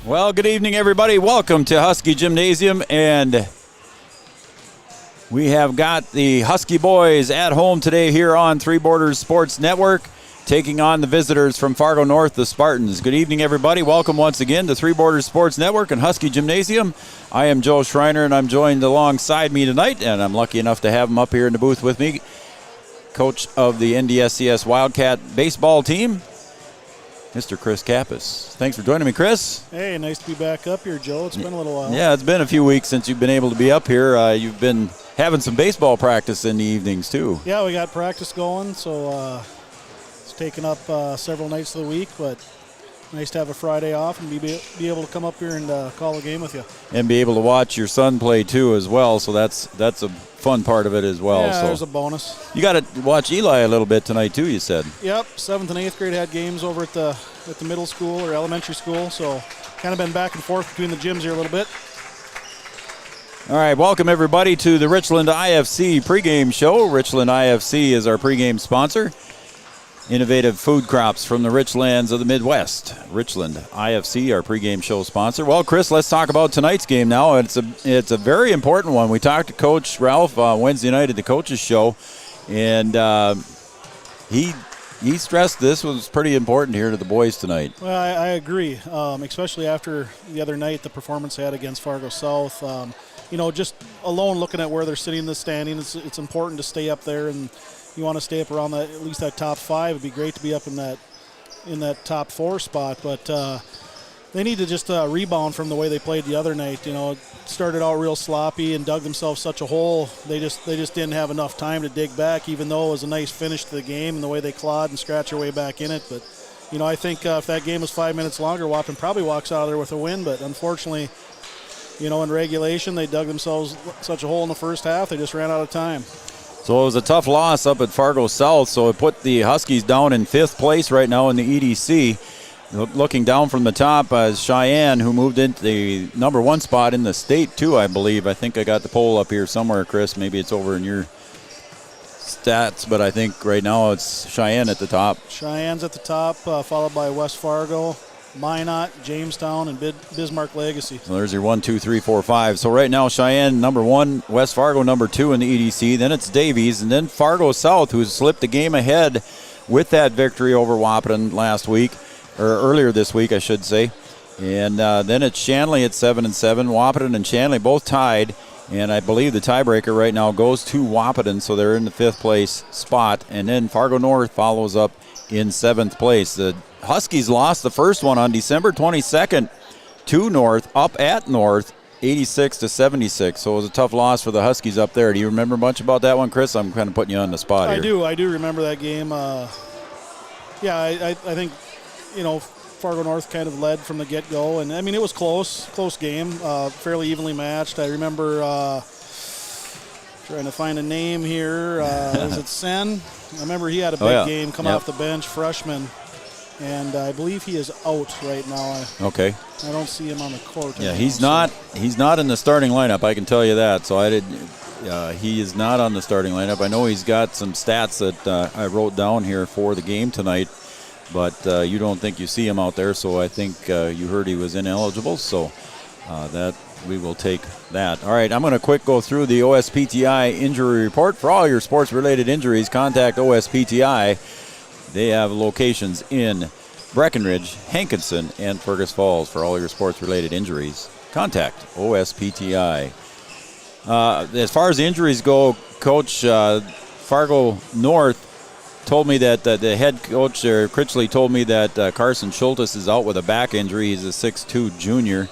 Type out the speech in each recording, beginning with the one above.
Well, good evening, everybody. Welcome to Husky Gymnasium, and we have got the Husky boys at home today here on Three Borders Sports Network, taking on the visitors from Fargo North, the Spartans. Good evening, everybody. Welcome once again to Three Borders Sports Network and Husky Gymnasium. I am Joe Schreiner, and I'm joined alongside me tonight, and I'm lucky enough to have him up here in the booth with me, coach of the NDSCS Wildcat baseball team, Mr. Chris Kappas. Thanks for joining me, Chris. Hey, nice to be back up here, Joe. It's been a little while. Yeah, it's been a few weeks since you've been able to be up here. You've been having some baseball practice in the evenings, too. Yeah, we got practice going, so it's taken up several nights of the week, but nice to have a Friday off and be able to come up here and call a game with you. And be able to watch your son play, too, as well, so that's a fun part of it as well. Yeah, so there's a bonus. You got to watch Eli a little bit tonight, too, you said. Yep, 7th and 8th grade had games over at the middle school or elementary school, so kind of been back and forth between the gyms here a little bit. All right, welcome everybody to the Richland IFC pregame show. Richland IFC is our pregame sponsor. Innovative food crops from the rich lands of the Midwest. Richland IFC, our pregame show sponsor. Well, Chris, let's talk about tonight's game now. It's a very important one. We talked to Coach Ralph Wednesday night at the coaches show, and he stressed this was pretty important here to the boys tonight. Well, I agree, especially after the other night, the performance they had against Fargo South. Just alone looking at where they're sitting in the standing, it's important to stay up there, and you want to stay up around at least that top 5. It'd be great to be up in that top 4 spot, but they need to just rebound from the way they played the other night. It started out real sloppy and dug themselves such a hole. They just didn't have enough time to dig back, even though it was a nice finish to the game and the way they clawed and scratched their way back in it. But I think if that game was 5 minutes longer, Wahpeton probably walks out of there with a win. But unfortunately, in regulation, they dug themselves such a hole in the first half, they just ran out of time. So it was a tough loss up at Fargo South, so it put the Huskies down in 5th place right now in the EDC. Looking down from the top is Cheyenne, who moved into the number 1 spot in the state, too, I believe. I think I got the poll up here somewhere, Chris. Maybe it's over in your stats, but I think right now it's Cheyenne at the top. Cheyenne's at the top, followed by West Fargo, Minot, Jamestown, and Bismarck Legacy. So there's your 1, 2, 3, 4, 5. So right now Cheyenne number 1, West Fargo number 2 in the EDC. Then it's Davies, and then Fargo South, who slipped a game ahead with that victory over Wahpeton last week, or earlier this week, I should say. And then it's Shanley at 7-7. Wahpeton and Shanley both tied, and I believe the tiebreaker right now goes to Wahpeton, so they're in the 5th place spot. And then Fargo North follows up in 7th place. The Huskies lost the first one on December 22nd to North, up at North, 86-76. So it was a tough loss for the Huskies up there. Do you remember much about that one, Chris? I'm kind of putting you on the spot here. I do remember that game. I think, Fargo North kind of led from the get-go. And, it was close game, fairly evenly matched. I remember trying to find a name here. Is it Sen? I remember he had a big game come off the bench, freshman. And I believe he is out right now. Okay. I don't see him on the court. Yeah, he's not in the starting lineup, I can tell you that. So he is not on the starting lineup. I know he's got some stats that I wrote down here for the game tonight, but you don't think you see him out there, so I think you heard he was ineligible, so that we will take that. All right, I'm going to quick go through the OSPTI injury report. For all your sports-related injuries, contact OSPTI. They have locations in Breckenridge, Hankinson, and Fergus Falls. For all your sports-related injuries, contact OSPTI. As far as the injuries go, Coach Fargo North told me that the head coach, Critchley, told me that Carson Schultes is out with a back injury. He's a 6'2 junior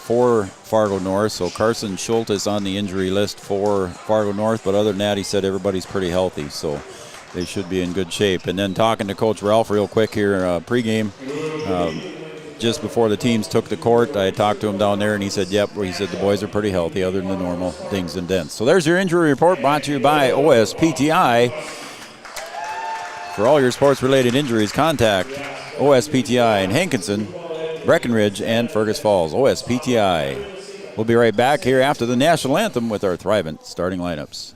for Fargo North. So Carson Schultes on the injury list for Fargo North. But other than that, he said everybody's pretty healthy. So they should be in good shape. And then talking to Coach Ralph real quick here pregame, just before the teams took the court, I talked to him down there, and he said, he said the boys are pretty healthy other than the normal dings and dents. So there's your injury report brought to you by OSPTI. For all your sports-related injuries, contact OSPTI in Hankinson, Breckenridge, and Fergus Falls. OSPTI. We'll be right back here after the national anthem with our Thrivent starting lineups.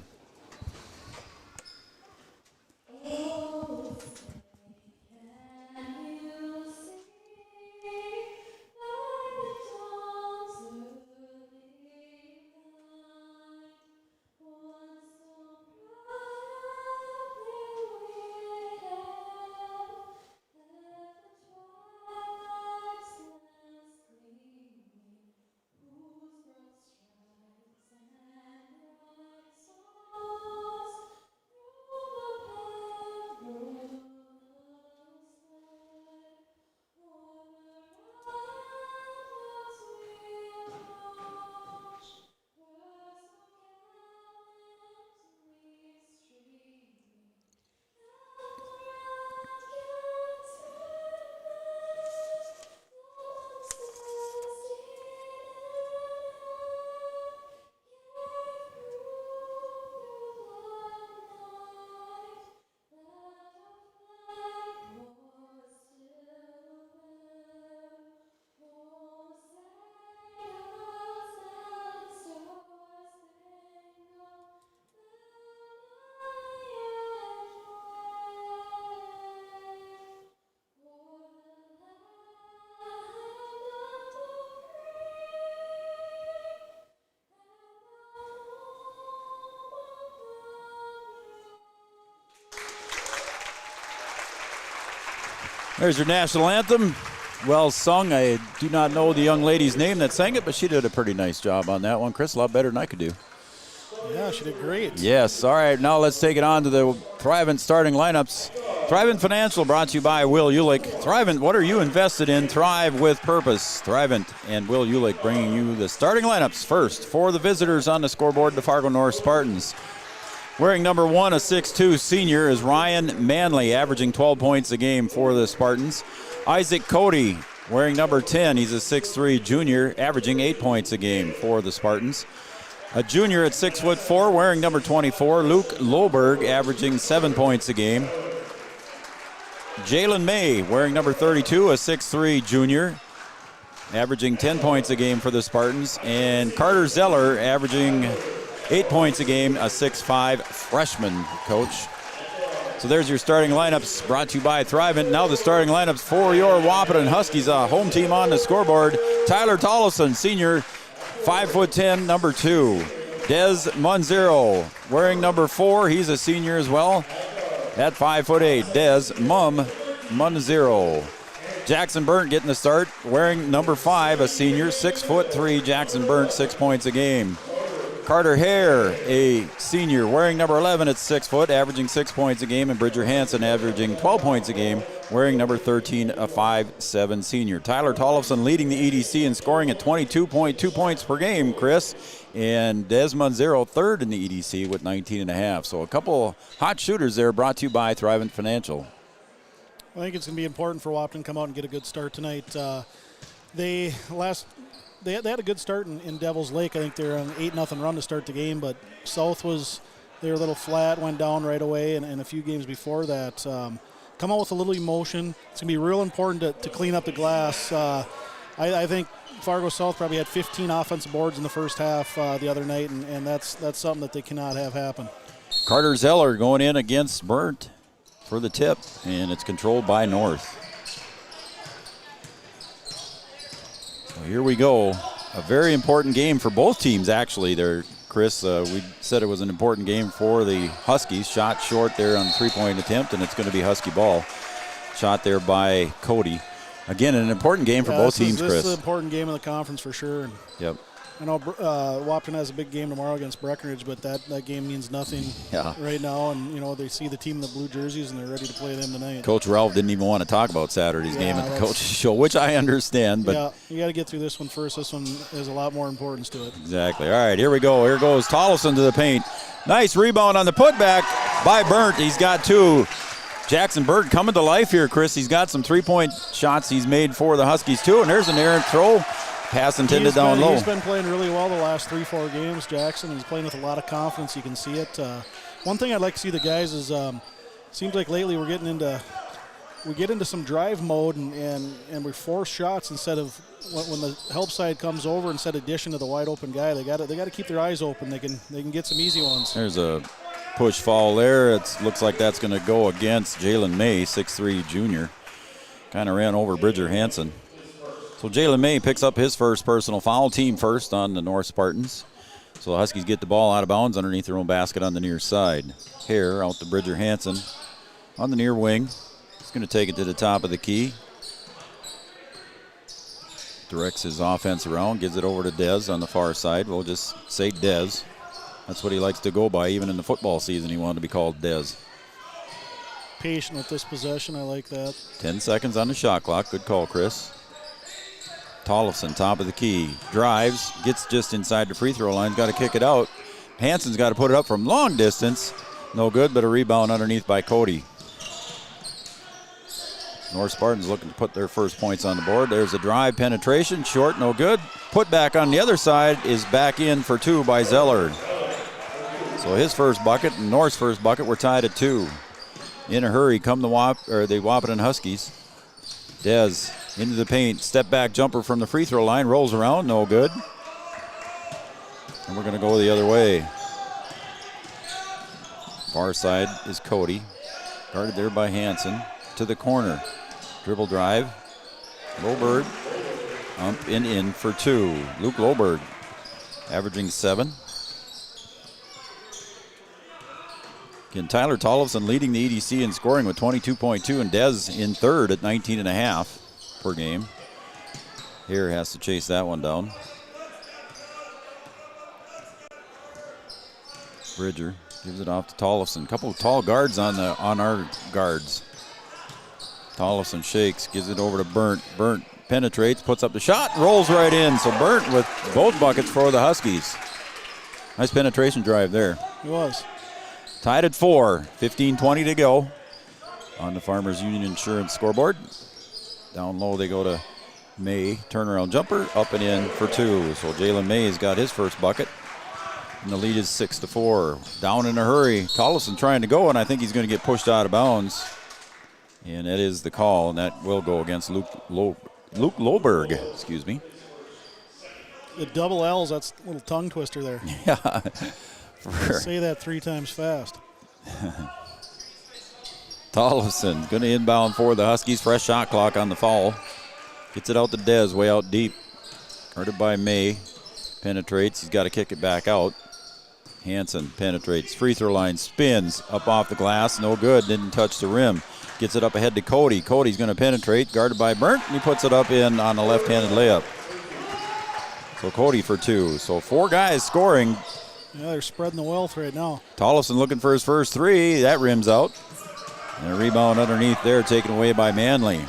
There's your national anthem. Well sung. I do not know the young lady's name that sang it, but she did a pretty nice job on that one, Chris. A lot better than I could do. Yeah, she did great. Yes. All right, now let's take it on to the Thrivent starting lineups. Thrivent Financial brought to you by Will Ulick. Thrivent, what are you invested in? Thrive with purpose. Thrivent and Will Ulick bringing you the starting lineups. First, for the visitors on the scoreboard, the Fargo North Spartans. Wearing number 1, a 6'2 senior, is Ryan Manley, averaging 12 points a game for the Spartans. Isaac Cody, wearing number 10, he's a 6'3 junior, averaging 8 points a game for the Spartans. A junior at 6'4", wearing number 24, Luke Loberg, averaging 7 points a game. Jalen May, wearing number 32, a 6'3 junior, averaging 10 points a game for the Spartans. And Carter Zeller, averaging 8 points a game, a 6'5 freshman, coach. So there's your starting lineups brought to you by Thrivent. Now the starting lineups for your Wahpeton Huskies, home team on the scoreboard. Tyler Tollefson, senior, 5'10", number 2. Des Munzero, wearing number 4, he's a senior as well, at 5'8". Des Munzero. Jackson Burnt getting the start, wearing number 5, a senior, 6'3". Jackson Burnt, 6 points a game. Carter Hare, a senior, wearing number 11 at 6 foot, averaging 6 points a game, and Bridger Hansen averaging 12 points a game, wearing number 13, a 5'7 senior. Tyler Tollefson leading the EDC and scoring at 22.2 points per game, Chris, and Des Munzero third in the EDC with 19.5. So a couple hot shooters there, brought to you by Thrivent Financial. I think it's going to be important for Wahpeton to come out and get a good start tonight. They had a good start in Devil's Lake. I think they were on an 8-0 run to start the game, but South they were a little flat, went down right away, and a few games before that. Come out with a little emotion. It's going to be real important to clean up the glass. I think Fargo South probably had 15 offensive boards in the first half the other night, and that's something that they cannot have happen. Carter Zeller going in against Burnt for the tip, and it's controlled by North. So here we go. A very important game for both teams, actually. There, Chris, we said it was an important game for the Huskies. Shot short there on the three-point attempt, and it's going to be Husky ball. Shot there by Cody. Again, an important game for both teams, Chris. This is an important game in the conference for sure. Yep. I know Wahpeton has a big game tomorrow against Breckenridge, but that game means nothing right now. And, they see the team in the blue jerseys, and they're ready to play them tonight. Coach Ralph didn't even want to talk about Saturday's game at the coach's show, which I understand. But yeah, you got to get through this one first. This one has a lot more importance to it. Exactly. All right, here we go. Here goes Tollefson to the paint. Nice rebound on the putback by Burnt. He's got 2. Jackson Burnt coming to life here, Chris. He's got some three-point shots he's made for the Huskies, too. And there's an errant throw. Pass intended down low. He's been playing really well the last 3-4 games, Jackson. He's playing with a lot of confidence. You can see it. One thing I'd like to see the guys is seems like lately we get into some drive mode and we force shots instead of when the help side comes over, instead of dishing to the wide open guy. They got to keep their eyes open. They can get some easy ones. There's a push foul there. It looks like that's going to go against Jalen May, 6'3 junior. Kind of ran over Bridger Hansen. So Jalen May picks up his first personal foul, team first on the North Spartans. So the Huskies get the ball out of bounds underneath their own basket on the near side. Hare out to Bridger Hansen on the near wing. He's going to take it to the top of the key. Directs his offense around, gives it over to Dez on the far side. We'll just say Dez. That's what he likes to go by. Even in the football season, he wanted to be called Dez. Patient with this possession. I like that. 10 seconds on the shot clock. Good call, Chris. Tollefson, top of the key, drives, gets just inside the free throw line, got to kick it out. Hansen's got to put it up from long distance. No good, but a rebound underneath by Cody. North Spartans looking to put their first points on the board. There's a drive, penetration, short, no good. Put back on the other side is back in for 2 by Zeller. So his first bucket and North's first bucket were tied at 2. In a hurry come the Wahpeton Huskies. Dez into the paint, step back jumper from the free throw line, rolls around, no good. And we're going to go the other way. Far side is Cody, guarded there by Hansen. To the corner, dribble drive, Loberg, up and in for 2. Luke Loberg, averaging 7. Again, Tyler Tollefson leading the EDC in scoring with 22.2, and Dez in third at 19.5 per game. Here has to chase that one down. Bridger gives it off to Tollefson. Couple of tall guards on our guards. Tollefson shakes, gives it over to Burnt. Burnt penetrates, puts up the shot, rolls right in. So Burnt with both buckets for the Huskies. Nice penetration drive there. It was. Tied at 4, 15:20 to go on the Farmers Union Insurance scoreboard. Down low they go to May. Turnaround jumper, up and in for 2. So Jalen May's got his first bucket. And the lead is 6-4. Down in a hurry. Tollefson trying to go, and I think he's going to get pushed out of bounds. And that is the call, and that will go against Luke Loberg. Excuse me. The double L's, that's a little tongue twister there. Yeah. Say that 3 times fast. Tollefson going to inbound for the Huskies. Fresh shot clock on the foul. Gets it out to Dez, way out deep. Guarded by May. Penetrates. He's got to kick it back out. Hansen penetrates. Free throw line. Spins up off the glass. No good. Didn't touch the rim. Gets it up ahead to Cody. Cody's going to penetrate. Guarded by Burnt. And he puts it up in on a left-handed layup. So Cody for 2. So 4 guys scoring. Yeah, they're spreading the wealth right now. Tollefson looking for his first 3. That rims out. And a rebound underneath there taken away by Manley.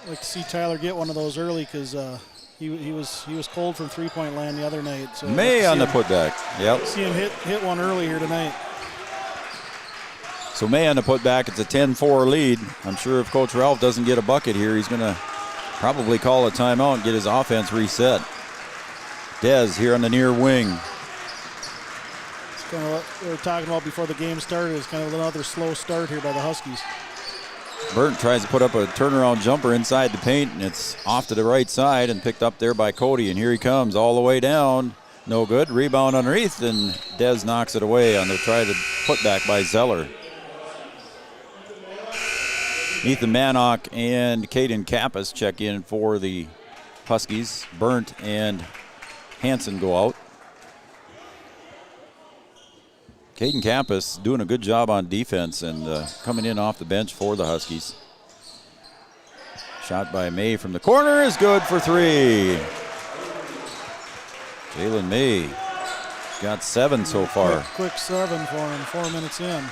I'd like to see Tyler get one of those early because he was cold from three-point land the other night. So May on the putback. Yep. See him hit one early here tonight. So May on the putback. It's a 10-4 lead. I'm sure if Coach Ralph doesn't get a bucket here, he's going to probably call a timeout and get his offense reset. Dez here on the near wing. It's kind of what we were talking about before the game started. It's kind of another slow start here by the Huskies. Burnt tries to put up a turnaround jumper inside the paint, and it's off to the right side and picked up there by Cody. And here he comes all the way down. No good. Rebound underneath, and Dez knocks it away on the try to put back by Zeller. Ethan Manock and Caden Kappas check in for the Huskies. Burnt and Hansen go out. Caden Kappas doing a good job on defense and coming in off the bench for the Huskies. Shot by May from the corner is good for 3. Jalen May got 7 so far. Quick 7 for him, 4 minutes in.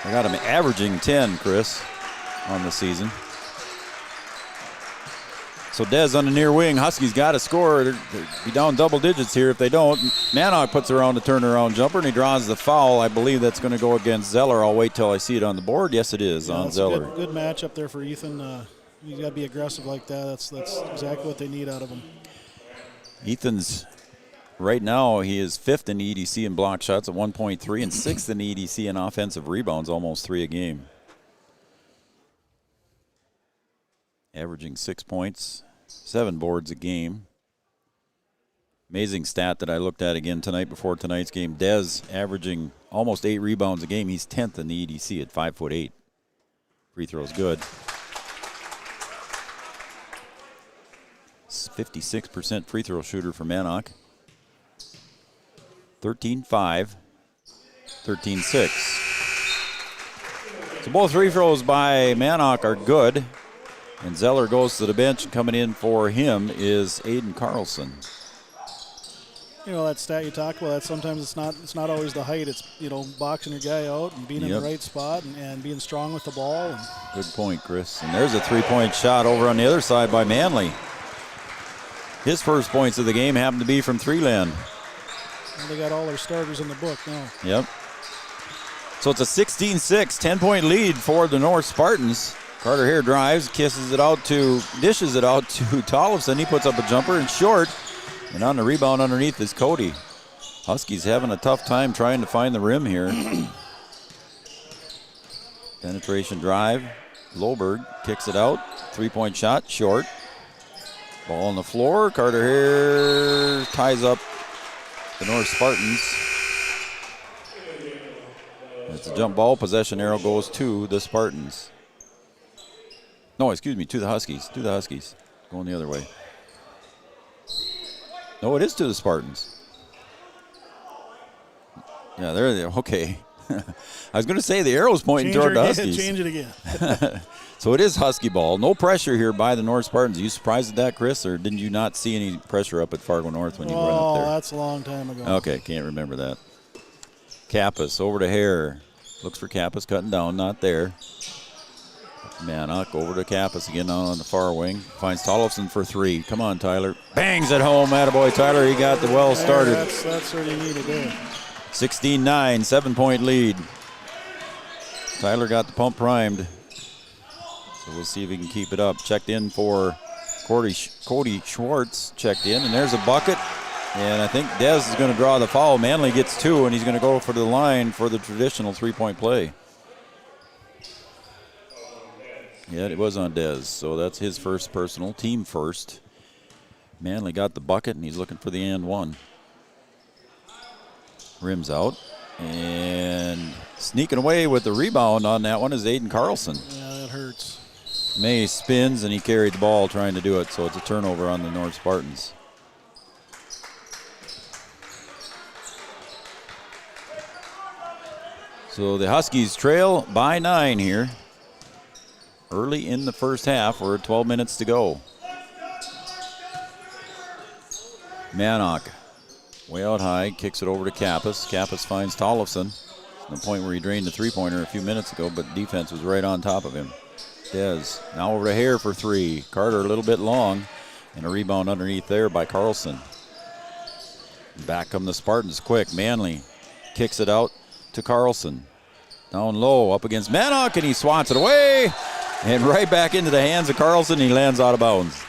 I got him averaging 10, Chris, on the season. So Dez on the near wing. Huskies got to score. They'll be down double digits here if they don't. Manock puts around the turnaround jumper, and he draws the foul. I believe that's going to go against Zeller. I'll wait till I see it on the board. Yes, it is on Zeller. Good matchup there for Ethan. You got to be aggressive like that. That's exactly what they need out of him. Ethan's right now, he is 5th in the EDC in block shots at 1.3 and 6th in the EDC in offensive rebounds, almost 3 a game. Averaging 6 points, 7 boards a game. Amazing stat that I looked at again tonight before tonight's game. Dez averaging almost 8 rebounds a game. He's 10th in the EDC at 5'8". Free throw's good. 56% free throw shooter for Manock. 13-5, 13-6. So both free throws by Manock are good. And Zeller goes to the bench, and coming in for him is Aiden Carlson. You know that stat you talked about. That sometimes it's not always the height. It's boxing your guy out and being in the right spot and being strong with the ball. Good point, Chris. And there's a 3-point shot over on the other side by Manley. His first points of the game happened to be from 3-land. And they got all their starters in the book now. Yep. So it's a 16-6, 10-point lead for the North Spartans. Carter here drives, dishes it out to Tollefson. He puts up a jumper and short. And on the rebound underneath is Cody. Huskies having a tough time trying to find the rim here. Penetration drive. Loberg kicks it out. 3-point shot, short. Ball on the floor. Carter here ties up the North Spartans. It's a jump ball. Possession arrow goes to the Spartans. No, excuse me, to the Huskies. To the Huskies. Going the other way. No, it is to the Spartans. Yeah, there. Okay. I was going to say the arrow's pointing toward the Huskies. Change it again. So it is Husky ball. No pressure here by the North Spartans. Are you surprised at that, Chris, or didn't you not see any pressure up at Fargo North when you went up there? Oh, that's a long time ago. Okay, can't remember that. Kappas over to Hare. Looks for Kappas, cutting down, not there. Manock over to Kappas again on the far wing. Finds Tollefson for 3. Come on, Tyler. Bangs at home. Attaboy, Tyler. He got the well started. That's what he needed there. 16-9, 7-point lead. Tyler got the pump primed. So we'll see if he can keep it up. Checked in for Cody Schwartz. Checked in, and there's a bucket. And I think Dez is going to draw the foul. Manley gets 2, and he's going to go for the line for the traditional 3-point play. Yeah, it was on Dez, so that's his first personal, team first. Manley got the bucket, and he's looking for the and one. Rims out, and sneaking away with the rebound on that one is Aiden Carlson. Yeah, that hurts. May spins, and he carried the ball trying to do it, so it's a turnover on the North Spartans. So the Huskies trail by 9 here. Early in the first half, we're at 12 minutes to go. Manock, way out high, kicks it over to Kappas. Kappas finds Tollefson. The point where he drained the three-pointer a few minutes ago, but defense was right on top of him. Dez now over to Hare for 3. Carter a little bit long, and a rebound underneath there by Carlson. Back come the Spartans quick. Manley kicks it out to Carlson. Down low, up against Manock, and he swats it away. And right back into the hands of Carlson, he lands out of bounds.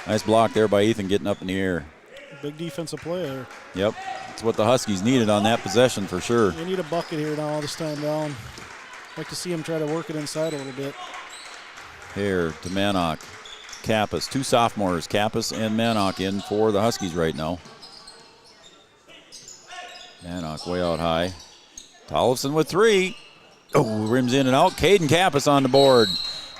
Nice block there by Ethan getting up in the air. Big defensive play there. Yep, that's what the Huskies needed on that possession for sure. They need a bucket here now this time down. Like to see him try to work it inside a little bit. Here to Manock. Kappas, 2 sophomores, Kappas and Manock in for the Huskies right now. Manock way out high. Tollefson with 3. Oh, rims in and out. Caden Kappas on the board.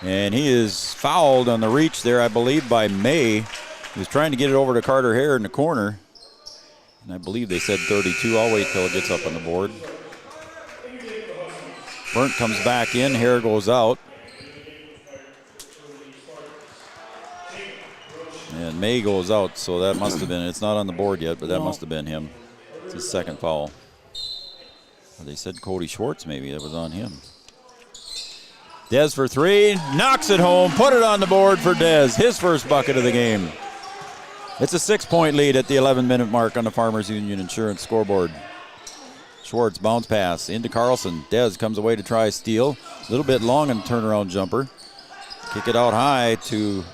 And he is fouled on the reach there, I believe, by May. He was trying to get it over to Carter Hare in the corner. And I believe they said 32. I'll wait till it gets up on the board. Burnt comes back in. Hare goes out. And May goes out, so that must have been, it's not on the board yet, but that must have been him. It's his second foul. They said Cody Schwartz maybe, that was on him. Dez for 3, knocks it home, put it on the board for Dez, his first bucket of the game. It's a 6-point lead at the 11-minute mark on the Farmers Union Insurance scoreboard. Schwartz bounce pass into Carlson. Dez comes away to try a steal. A little bit long on the turnaround jumper. Kick it out high to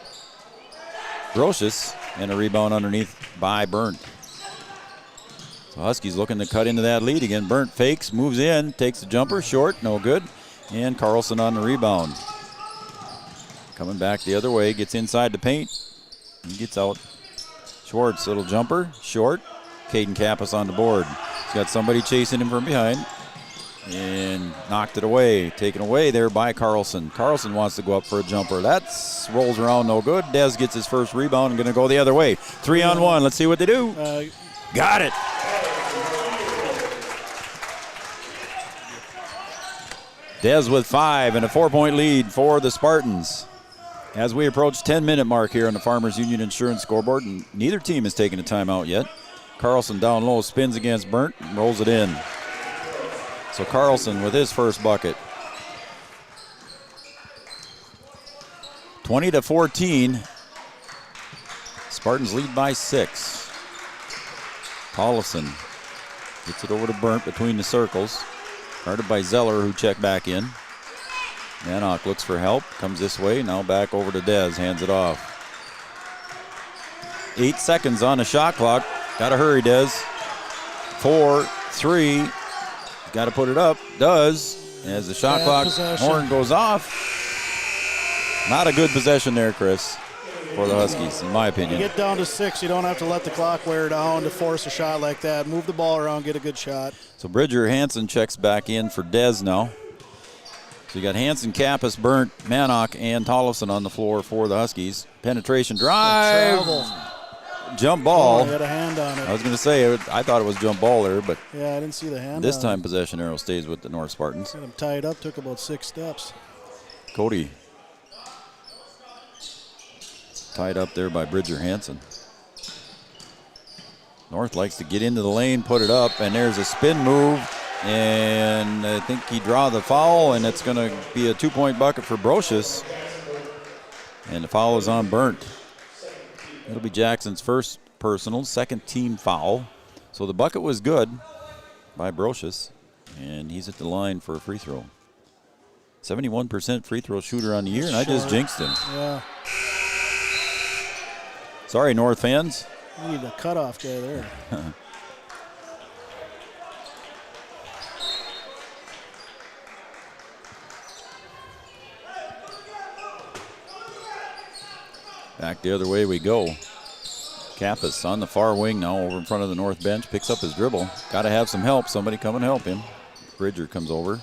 Brocious, and a rebound underneath by Burnt. So Huskies looking to cut into that lead again. Burnt fakes, moves in, takes the jumper, short, no good. And Carlson on the rebound. Coming back the other way, gets inside the paint, and gets out. Schwartz, little jumper, short. Caden Kappas on the board. He's got somebody chasing him from behind. And knocked it away. Taken away there by Carlson. Carlson wants to go up for a jumper. That rolls around no good. Dez gets his first rebound and going to go the other way. 3-on-1. Let's see what they do. Got it. Dez with 5 and a 4-point lead for the Spartans. As we approach 10-minute mark here on the Farmers Union Insurance scoreboard, and neither team has taken a timeout yet. Carlson down low, spins against Burnt, and rolls it in. So Carlson with his first bucket. 20-14. Spartans lead by 6. Tollefson gets it over to Burnt between the circles. Guarded by Zeller, who checked back in. Manock looks for help, comes this way, now back over to Dez, hands it off. 8 seconds on the shot clock. Gotta hurry, Dez. 4, 3, got to put it up. Does. As the shot clock horn goes off. Not a good possession there, Chris, for the Huskies, in my opinion. You get down to 6, you don't have to let the clock wear down to force a shot like that. Move the ball around, get a good shot. So Bridger Hansen checks back in for Dez now. So you got Hansen, Kappas, Burnt, Manock, and Tollefson on the floor for the Huskies. Penetration drive. jump ball. Oh, he had a hand on it. I was going to say, I thought it was jump ball there, but Yeah, I didn't see the hand this on time it. possession arrow stays with the North Spartans. Got him tied up, took about 6 steps. Cody tied up there by Bridger Hansen. North likes to get into the lane, put it up, and there's a spin move, and I think he draw the foul, and it's going to be a 2-point bucket for Brocious. And the foul is on Burnt. It'll be Jackson's first personal, second team foul. So the bucket was good by Brocious, and he's at the line for a free throw. 71% free throw shooter on the year, and I just jinxed him. Yeah. Sorry, North fans. You need a cutoff guy there. Back the other way we go. Kappas on the far wing now over in front of the North bench. Picks up his dribble. Got to have some help. Somebody come and help him. Bridger comes over.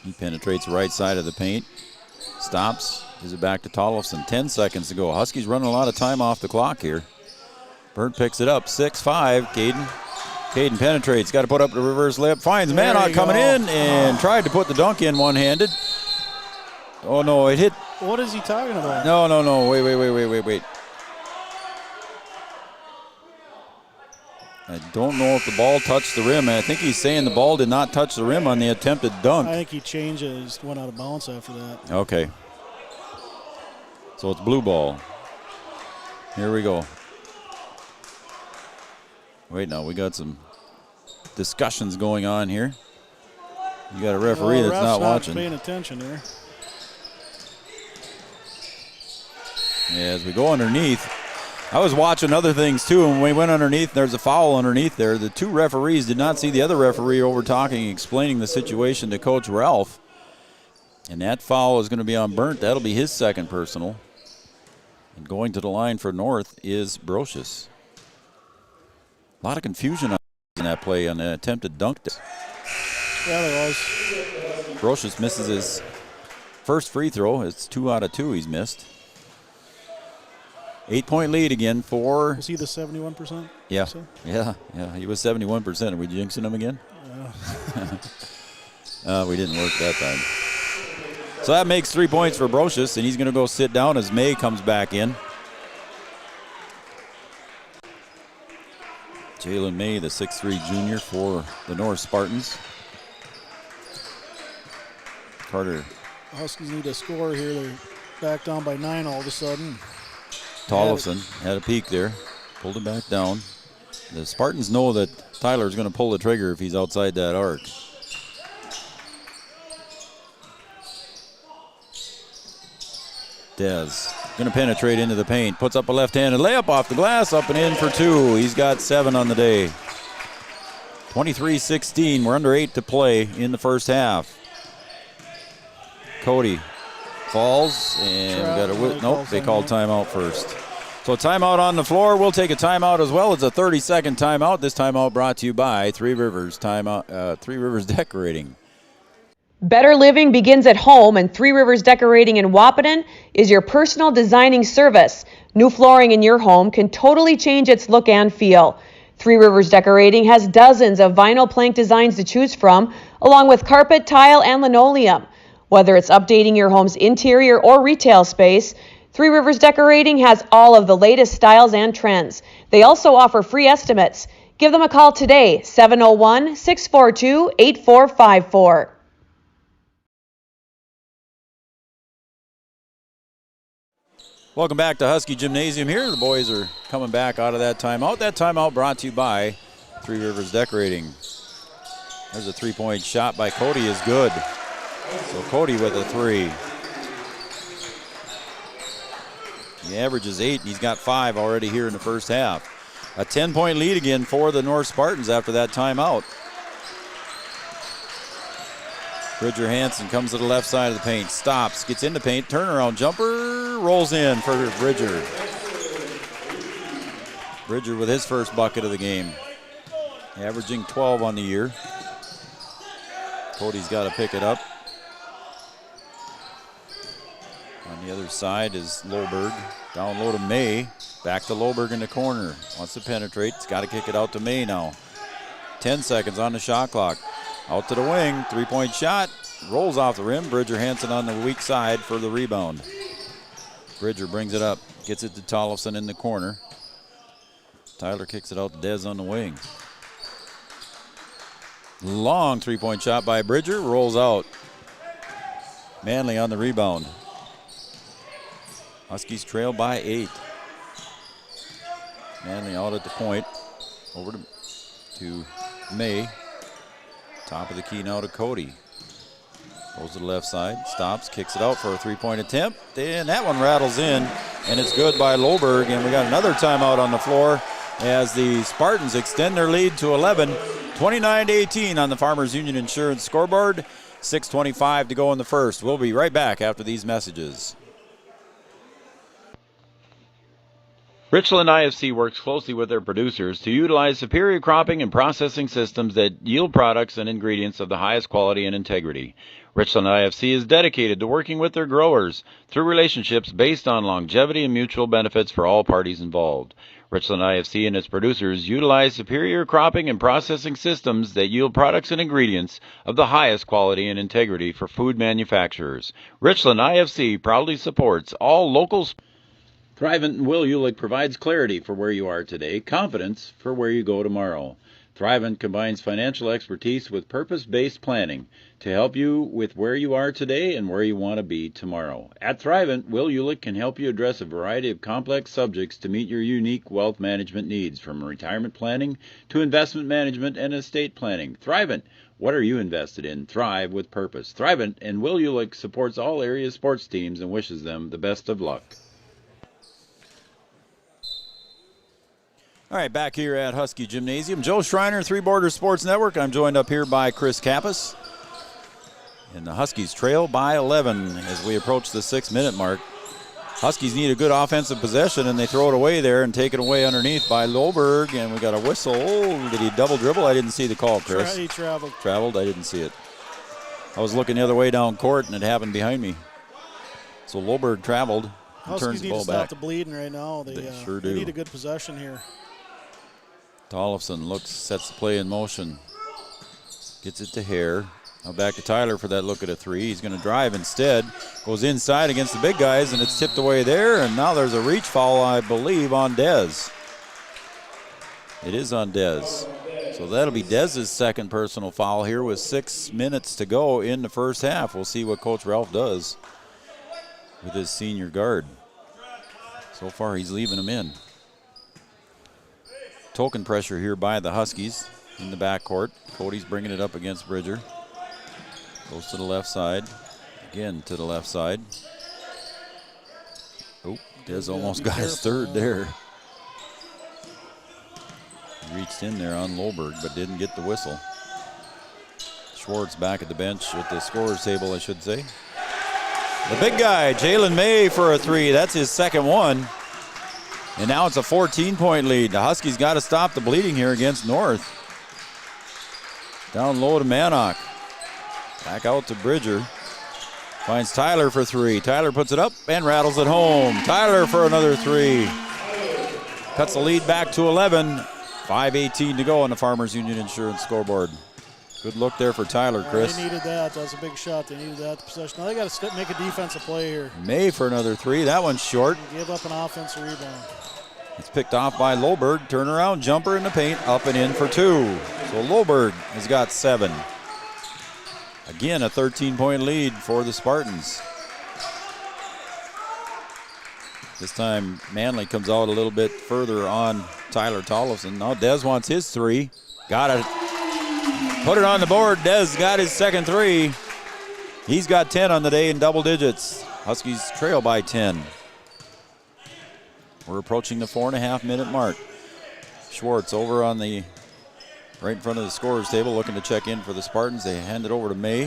He penetrates the right side of the paint. Stops. Gives it back to Tollefson. 10 seconds to go. Huskies running a lot of time off the clock here. Burnt picks it up. 6-5. Caden penetrates. Got to put up the reverse layup. Finds Mannock coming in and tried to put the dunk in one-handed. Oh, no. It hit. What is he talking about? No. Wait. I don't know if the ball touched the rim. I think he's saying the ball did not touch the rim on the attempted dunk. I think he changed it. He just went out of bounds after that. Okay. So it's blue ball. Here we go. Wait, now we got some discussions going on here. You got a referee that's not watching. Paying attention here. Yeah, as we go underneath, I was watching other things too, and when we went underneath, there's a foul underneath there. The two referees did not see the other referee over talking, explaining the situation to Coach Ralph. And that foul is going to be on Burnt. That'll be his second personal. And going to the line for North is Brocious. A lot of confusion on that play on the attempted dunk. Yeah, there was. Brocious misses his first free throw. It's 2 out of 2 he's missed. 8-point lead again for... Was he the 71%? Yeah. So? Yeah. He was 71%. Are we jinxing him again? Yeah. We didn't work that time. So that makes 3 points for Brocious, and he's going to go sit down as May comes back in. Jalen May, the 6'3 junior for the North Spartans. Carter. Huskies need a score here. They're back down by 9 all of a sudden. Tollefson had a peek there, pulled it back down. The Spartans know that Tyler's going to pull the trigger if he's outside that arc. Dez going to penetrate into the paint, puts up a left-handed layup off the glass, up and in for 2. He's got 7 on the day. 23-16, we're under 8 to play in the first half. Cody falls, and we got a nope, they called timeout first. So timeout on the floor. We'll take a timeout as well. It's a 30-second timeout. This timeout brought to you by Three Rivers Decorating. Better living begins at home, and Three Rivers Decorating in Wahpeton is your personal designing service. New flooring in your home can totally change its look and feel. Three Rivers Decorating has dozens of vinyl plank designs to choose from, along with carpet, tile, and linoleum. Whether it's updating your home's interior or retail space, Three Rivers Decorating has all of the latest styles and trends. They also offer free estimates. Give them a call today, 701-642-8454. Welcome back to Husky Gymnasium here. The boys are coming back out of that timeout. That timeout brought to you by Three Rivers Decorating. There's a three-point shot by Cody is good. So Cody with a 3. He averages 8, and he's got 5 already here in the first half. A 10-point lead again for the North Spartans after that timeout. Bridger Hansen comes to the left side of the paint, stops, gets in the paint, turnaround jumper, rolls in for Bridger. Bridger with his first bucket of the game, averaging 12 on the year. Cody's got to pick it up. On the other side is Loberg. Down low to May. Back to Loberg in the corner. Wants to penetrate. He's got to kick it out to May now. 10 seconds on the shot clock. Out to the wing. 3-point shot. Rolls off the rim. Bridger Hansen on the weak side for the rebound. Bridger brings it up. Gets it to Tollefson in the corner. Tyler kicks it out to Dez on the wing. Long 3-point shot by Bridger. Rolls out. Manley on the rebound. Huskies trail by 8. Manley out at the point. Over to May. Top of the key now to Cody. Goes to the left side. Stops. Kicks it out for a 3-point attempt. And that one rattles in. And it's good by Loberg. And we got another timeout on the floor as the Spartans extend their lead to 11. 29-18 on the Farmers Union Insurance scoreboard. 6:25 to go in the first. We'll be right back after these messages. Richland IFC works closely with their producers to utilize superior cropping and processing systems that yield products and ingredients of the highest quality and integrity. Richland IFC is dedicated to working with their growers through relationships based on longevity and mutual benefits for all parties involved. Richland IFC and its producers utilize superior cropping and processing systems that yield products and ingredients of the highest quality and integrity for food manufacturers. Richland IFC proudly supports all local. Thrivent and Will Ulick provides clarity for where you are today, confidence for where you go tomorrow. Thrivent combines financial expertise with purpose-based planning to help you with where you are today and where you want to be tomorrow. At Thrivent, Will Ulick can help you address a variety of complex subjects to meet your unique wealth management needs, from retirement planning to investment management and estate planning. Thrivent, what are you invested in? Thrive with purpose. Thrivent and Will Ulick supports all area sports teams and wishes them the best of luck. All right, back here at Husky Gymnasium. Joe Schreiner, Three Borders Sports Network. I'm joined up here by Chris Kappas. And the Huskies trail by 11 as we approach the 6-minute mark. Huskies need a good offensive possession, and they throw it away there and take it away underneath by Loberg. And we got a whistle. Did he double dribble? I didn't see the call, Chris. He traveled. Traveled? I didn't see it. I was looking the other way down court, and it happened behind me. So Loberg traveled. Huskies need to stop back. the bleeding right now. They sure do. They need a good possession here. Tollefson sets the play in motion. Gets it to Hare. Now back to Tyler for that look at a three. He's going to drive instead. Goes inside against the big guys, and it's tipped away there. And now there's a reach foul, I believe, on Dez. It is on Dez. So that'll be Dez's second personal foul here with 6 minutes to go in the first half. We'll see what Coach Ralph does with his senior guard. So far, he's leaving him in. Token pressure here by the Huskies in the backcourt. Cody's bringing it up against Bridger. Goes to the left side. Again to the left side. Oh, Dez almost got his third there. He reached in there on Loberg, but didn't get the whistle. Schwartz back at the bench at the scorer's table, I should say. The big guy, Jalen May, for a three. That's his second one. And now it's a 14-point lead. The Huskies got to stop the bleeding here against North. Down low to Manock. Back out to Bridger. Finds Tyler for three. Tyler puts it up and rattles it home. Tyler for another three. Cuts the lead back to 11. 5:18 to go on the Farmers Union Insurance scoreboard. Good look there for Tyler, Chris. They needed that. That was a big shot. They needed that possession. Now they got to make a defensive play here. May for another three. That one's short. Give up an offensive rebound. It's picked off by Loberg. Turnaround jumper in the paint. Up and in for two. So Loberg has got 7. Again, a 13-point lead for the Spartans. This time, Manley comes out a little bit further on Tyler Tollefson. Now Dez wants his three. Got it. Put it on the board. Dez got his second three. He's got 10 on the day in double digits. Huskies trail by 10. We're approaching the 4.5-minute mark. Schwartz over on the right in front of the scorer's table looking to check in for the Spartans. They hand it over to May.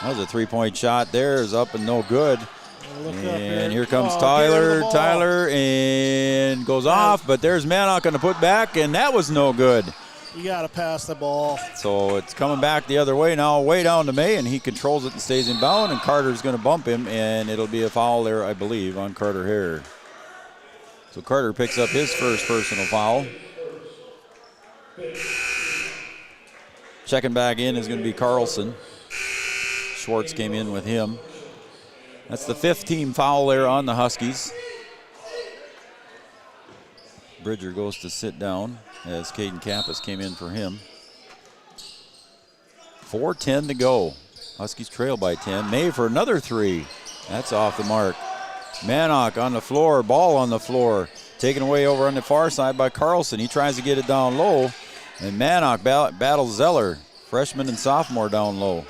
That was a 3-point shot there. Is up and no good. And here comes Tyler. Tyler and goes off, but there's Manock on the putback, and that was no good. You got to pass the ball. So it's coming back the other way now, way down to May, and he controls it and stays in bound, and Carter's going to bump him, and it'll be a foul there, I believe, on Carter Hare. So Carter picks up his first personal foul. Checking back in is going to be Carlson. Schwartz came in with him. That's the 5th team foul there on the Huskies. Bridger goes to sit down as Caden Kappas came in for him. 4:10 to go. Huskies trail by 10. May for another 3. That's off the mark. Manock on the floor, ball on the floor. Taken away over on the far side by Carlson. He tries to get it down low, and Manock battles Zeller, freshman and sophomore down low.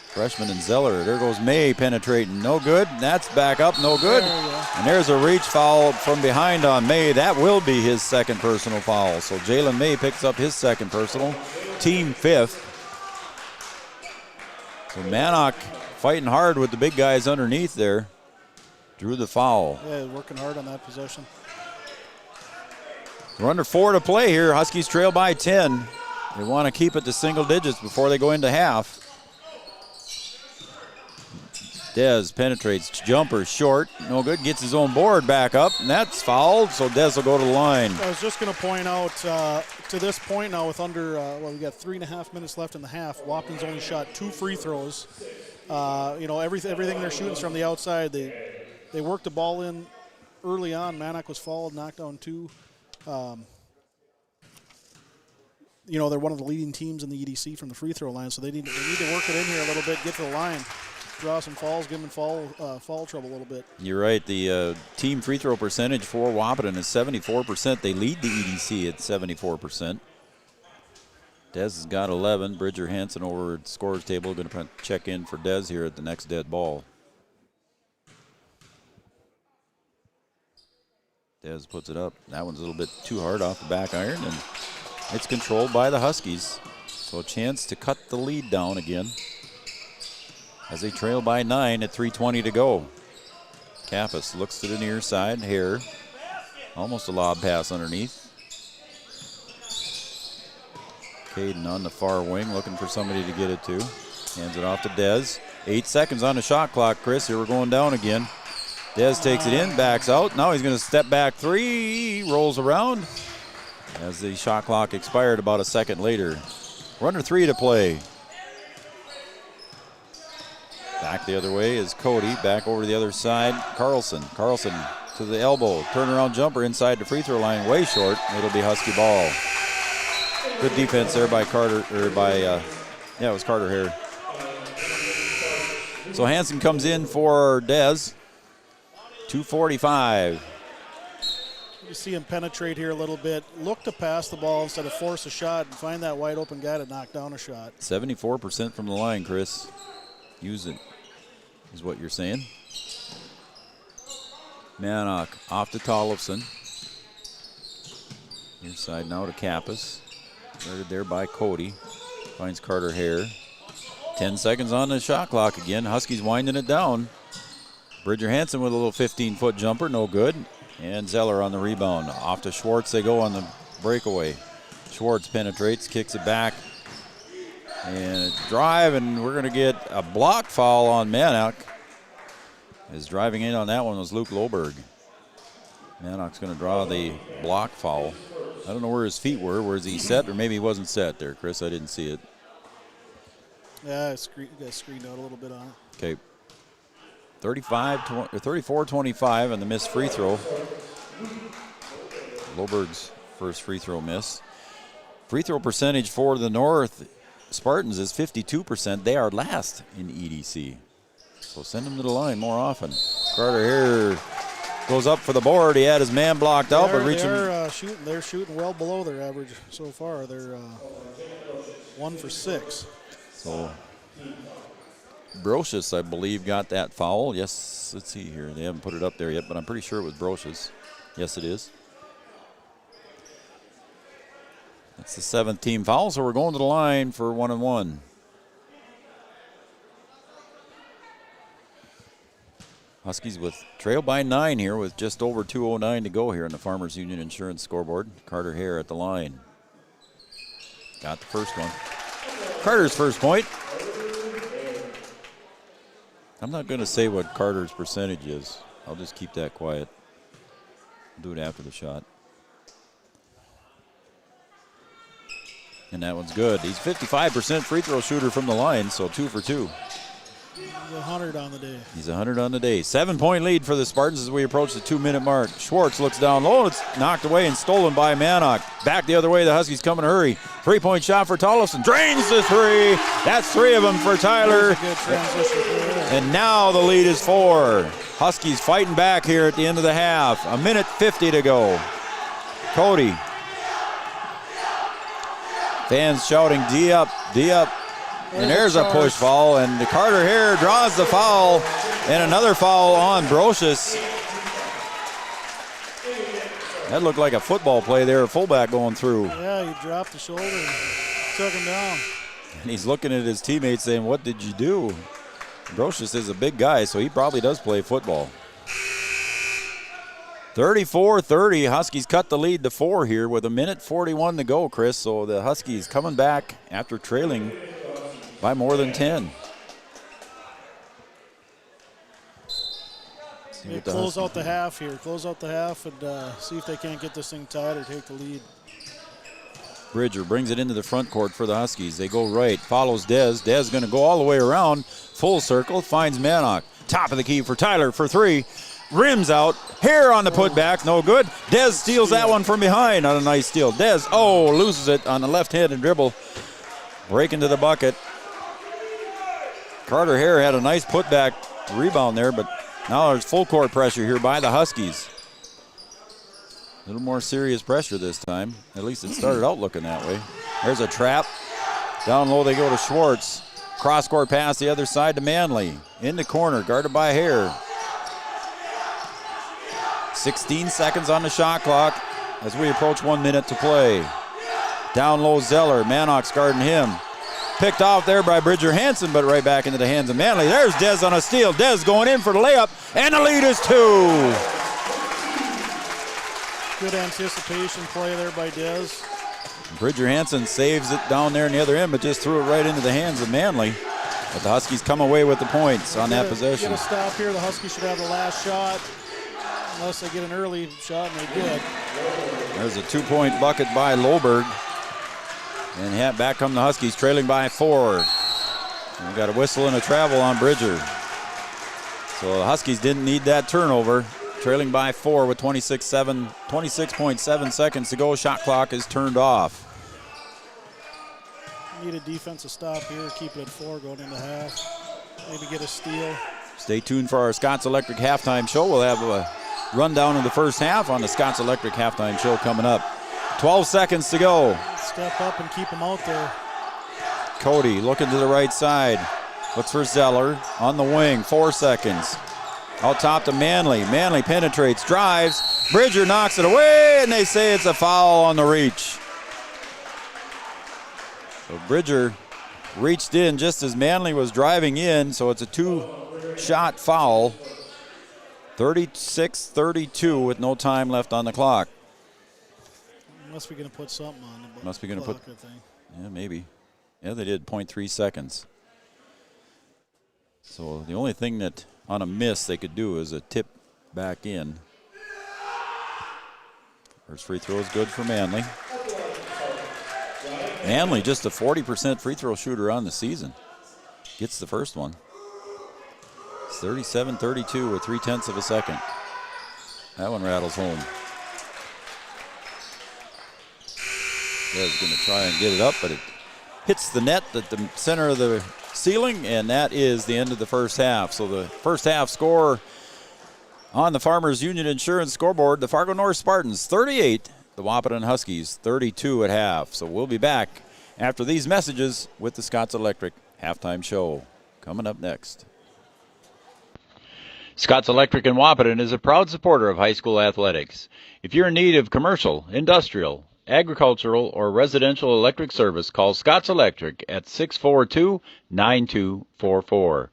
Freshman and Zeller. There goes May penetrating. No good. That's back up. No good. And there's a reach foul from behind on May. That will be his second personal foul. So Jalen May picks up his second personal. Team 5th. So Manock fighting hard with the big guys underneath there. Drew the foul. Yeah, working hard on that possession. We're under 4 to play here. Huskies trail by 10. They want to keep it to single digits before they go into half. Dez penetrates, jumper short, no good, gets his own board back up, and that's fouled, so Dez will go to the line. I was just going to point out, to this point now with under, we got 3.5 minutes left in the half, Wahpeton's only shot 2 free throws. Everything they're shooting is from the outside. They worked the ball in early on. Manock was fouled, knocked down 2. They're one of the leading teams in the EDC from the free throw line, so they need to work it in here a little bit, get to the line. Draw some fouls, give them foul trouble a little bit. You're right. The team free throw percentage for Wahpeton is 74%. They lead the EDC at 74%. Dez has got 11. Bridger Hansen over at the scorer's table going to check in for Dez here at the next dead ball. Dez puts it up. That one's a little bit too hard off the back iron, and it's controlled by the Huskies. So a chance to cut the lead down again as they trail by 9 at 3:20 to go. Kappas looks to the near side. Hare, almost a lob pass underneath. Caden on the far wing looking for somebody to get it to. Hands it off to Dez. 8 seconds on the shot clock, Chris. Here we're going down again. Dez takes it in, backs out. Now he's going to step back 3, rolls around as the shot clock expired about a second later. We're under 3 to play. Back the other way is Cody. Back over to the other side, Carlson. Carlson to the elbow. Turnaround jumper inside the free throw line, way short. It'll be Husky ball. Good defense there by Carter, it was Carter Hare. So Hansen comes in for Dez. 2:45. You see him penetrate here a little bit. Look to pass the ball instead of force a shot and find that wide open guy to knock down a shot. 74% from the line, Chris. Use it, is what you're saying. Manock off to Tollefson. Near side now to Kappas. Guarded there by Cody. Finds Carter Hare. 10 seconds on the shot clock again. Huskies winding it down. Bridger Hansen with a little 15-foot jumper, no good. And Zeller on the rebound. Off to Schwartz they go on the breakaway. Schwartz penetrates, kicks it back. And a drive, and we're going to get a block foul on Manock. As driving in on that one was Luke Loberg. Manock's going to draw the block foul. I don't know where his feet were. Was he set, or maybe he wasn't set there, Chris? I didn't see it. Yeah, it got screened out a little bit on it. Okay. 34-25 on the missed free throw. Loberg's first free throw miss. Free throw percentage for the North Spartans is 52%. They are last in EDC. So send them to the line more often. Carter here goes up for the board. He had his man blocked out, but reaching. They're shooting well below their average so far. They're 1 for 6. So Brocious, I believe, got that foul. Yes, let's see here. They haven't put it up there yet, but I'm pretty sure it was Brocious. Yes, it is. That's the 7th team foul, so we're going to the line for 1-and-1. Huskies with trail by 9 here with just over 2:09 to go here in the Farmers Union Insurance scoreboard. Carter Hare at the line. Got the first one. Carter's first point. I'm not going to say what Carter's percentage is. I'll just keep that quiet. Do it after the shot. And that one's good. He's 55% free throw shooter from the line, so 2 for 2. He's 100 on the day. He's 100 on the day. 7-point lead for the Spartans as we approach the 2-minute mark. Schwartz looks down low. It's knocked away and stolen by Mannock. Back the other way. The Huskies come in a hurry. 3-point shot for Tollefson. Drains the 3. That's 3 of them for Tyler. Good transition there. And now the lead is 4. Huskies fighting back here at the end of the half. 1:50 to go. Cody. Fans shouting, D up, D up. And there's a push foul, and Carter Hare draws the foul, and another foul on Brocious. That looked like a football play there, a fullback going through. Yeah, he dropped the shoulder and took him down. And he's looking at his teammates saying, what did you do? Brocious is a big guy, so he probably does play football. 34-30, Huskies cut the lead to 4 here with 1:41 to go, Chris. So the Huskies coming back after trailing by more than 10. Close out the half here. Close out the half and see if they can't get this thing tied or take the lead. Bridger brings it into the front court for the Huskies. They go right, follows Dez. Dez going to go all the way around, full circle, finds Mannock. Top of the key for Tyler for 3. Rims out. Hare on the putback, no good. Dez steals that one from behind on a nice steal. Dez, loses it on the left-handed dribble. Break into the bucket. Carter Hare had a nice putback rebound there, but now there's full court pressure here by the Huskies. A little more serious pressure this time. At least it started out looking that way. There's a trap. Down low they go to Schwartz. Cross-court pass the other side to Manley. In the corner, guarded by Hare. 16 seconds on the shot clock as we approach 1 minute to play. Down low Zeller. Mannock's guarding him. Picked off there by Bridger Hansen, but right back into the hands of Manley. There's Dez on a steal. Dez going in for the layup, and the lead is 2. Good anticipation play there by Dez. Bridger Hansen saves it down there in the other end, but just threw it right into the hands of Manley. But the Huskies come away with the points on that possession. Get a stop here. The Huskies should have the last shot, unless they get an early shot, and they did. There's a 2-point bucket by Loberg. And back come the Huskies, trailing by 4. And we got a whistle and a travel on Bridger. So the Huskies didn't need that turnover. Trailing by 4 with 26.7 seconds to go. Shot clock is turned off. Need a defensive stop here. Keep it at 4 going into half. Maybe get a steal. Stay tuned for our Scott's Electric halftime show. We'll have a rundown of the first half on the Scott's Electric halftime show coming up. 12 seconds to go. Step up and keep them out there. Cody looking to the right side. Looks for Zeller on the wing. 4 seconds. Out top to Manley. Manley penetrates, drives. Bridger knocks it away, and they say it's a foul on the reach. So Bridger reached in just as Manley was driving in, so it's a 2-shot foul. 36-32 with no time left on the clock. Must be going to put something on the Must be going to put. I think. Yeah, maybe. Yeah, they did. 0.3 seconds. So the only thing that on a miss they could do is a tip back in. First free throw is good for Manley. Manley just a 40% free throw shooter on the season. Gets the first one. It's 37-32 with 0.3 of a second. That one rattles home. Is going to try and get it up, but it hits the net at the center of the ceiling, and that is the end of the first half. So the first half score on the Farmers Union Insurance scoreboard, the Fargo North Spartans 38, the Wahpeton Huskies 32 at half. So we'll be back after these messages with the Scott's Electric halftime show coming up next. Scott's Electric in Wahpeton is a proud supporter of high school athletics. If you're in need of commercial, industrial, agricultural, or residential electric service, call Scott's Electric at 642-9244.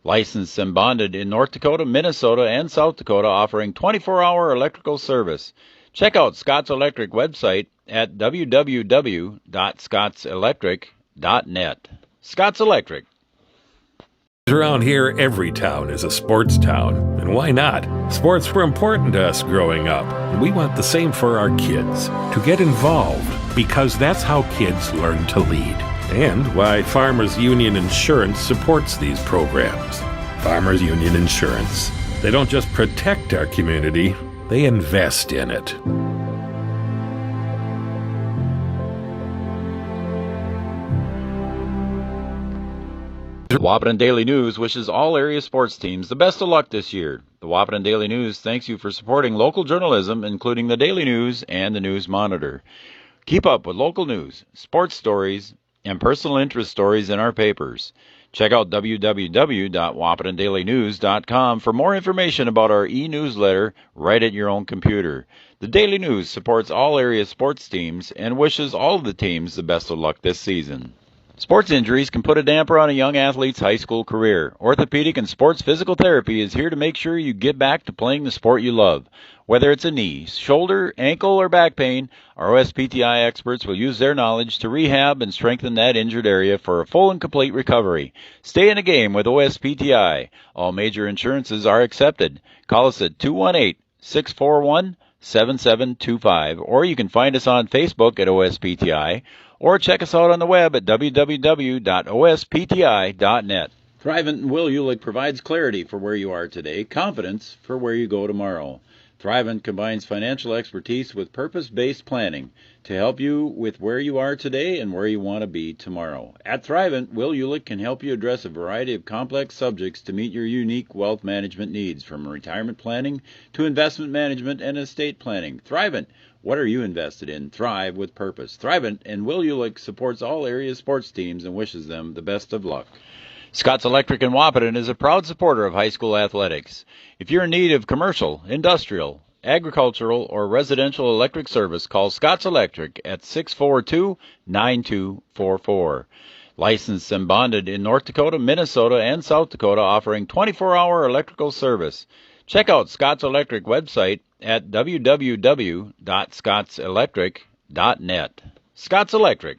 Licensed and bonded in North Dakota, Minnesota, and South Dakota, offering 24-hour electrical service. Check out Scott's Electric website at www.scottselectric.net. Scott's Electric. Around here, every town is a sports town. And why not? Sports were important to us growing up, and we want the same for our kids. To get involved, because that's how kids learn to lead. And why Farmers Union Insurance supports these programs. Farmers Union Insurance. They don't just protect our community, they invest in it. The Wahpeton Daily News wishes all area sports teams the best of luck this year. The Wahpeton Daily News thanks you for supporting local journalism, including the Daily News and the News Monitor. Keep up with local news, sports stories, and personal interest stories in our papers. Check out www.wahpetondailynews.com for more information about our e-newsletter right at your own computer. The Daily News supports all area sports teams and wishes all of the teams the best of luck this season. Sports injuries can put a damper on a young athlete's high school career. Orthopedic and sports physical therapy is here to make sure you get back to playing the sport you love. Whether it's a knee, shoulder, ankle, or back pain, our OSPTI experts will use their knowledge to rehab and strengthen that injured area for a full and complete recovery. Stay in the game with OSPTI. All major insurances are accepted. Call us at 218-641-7725, or you can find us on Facebook at OSPTI, or check us out on the web at www.ospti.net. Thrivent and Will Ulick provides clarity for where you are today, confidence for where you go tomorrow. Thrivent combines financial expertise with purpose-based planning to help you with where you are today and where you want to be tomorrow. At Thrivent, Will Ulick can help you address a variety of complex subjects to meet your unique wealth management needs, from retirement planning to investment management and estate planning. Thrivent, what are you invested in? Thrive with purpose. Thrivent and Will Ulick supports all area sports teams and wishes them the best of luck. Scott's Electric in Wahpeton is a proud supporter of high school athletics. If you're in need of commercial, industrial, agricultural, or residential electric service, call Scott's Electric at 642-9244. Licensed and bonded in North Dakota, Minnesota, and South Dakota, offering 24-hour electrical service. Check out Scott's Electric website at www.scottselectric.net. Scott's Electric.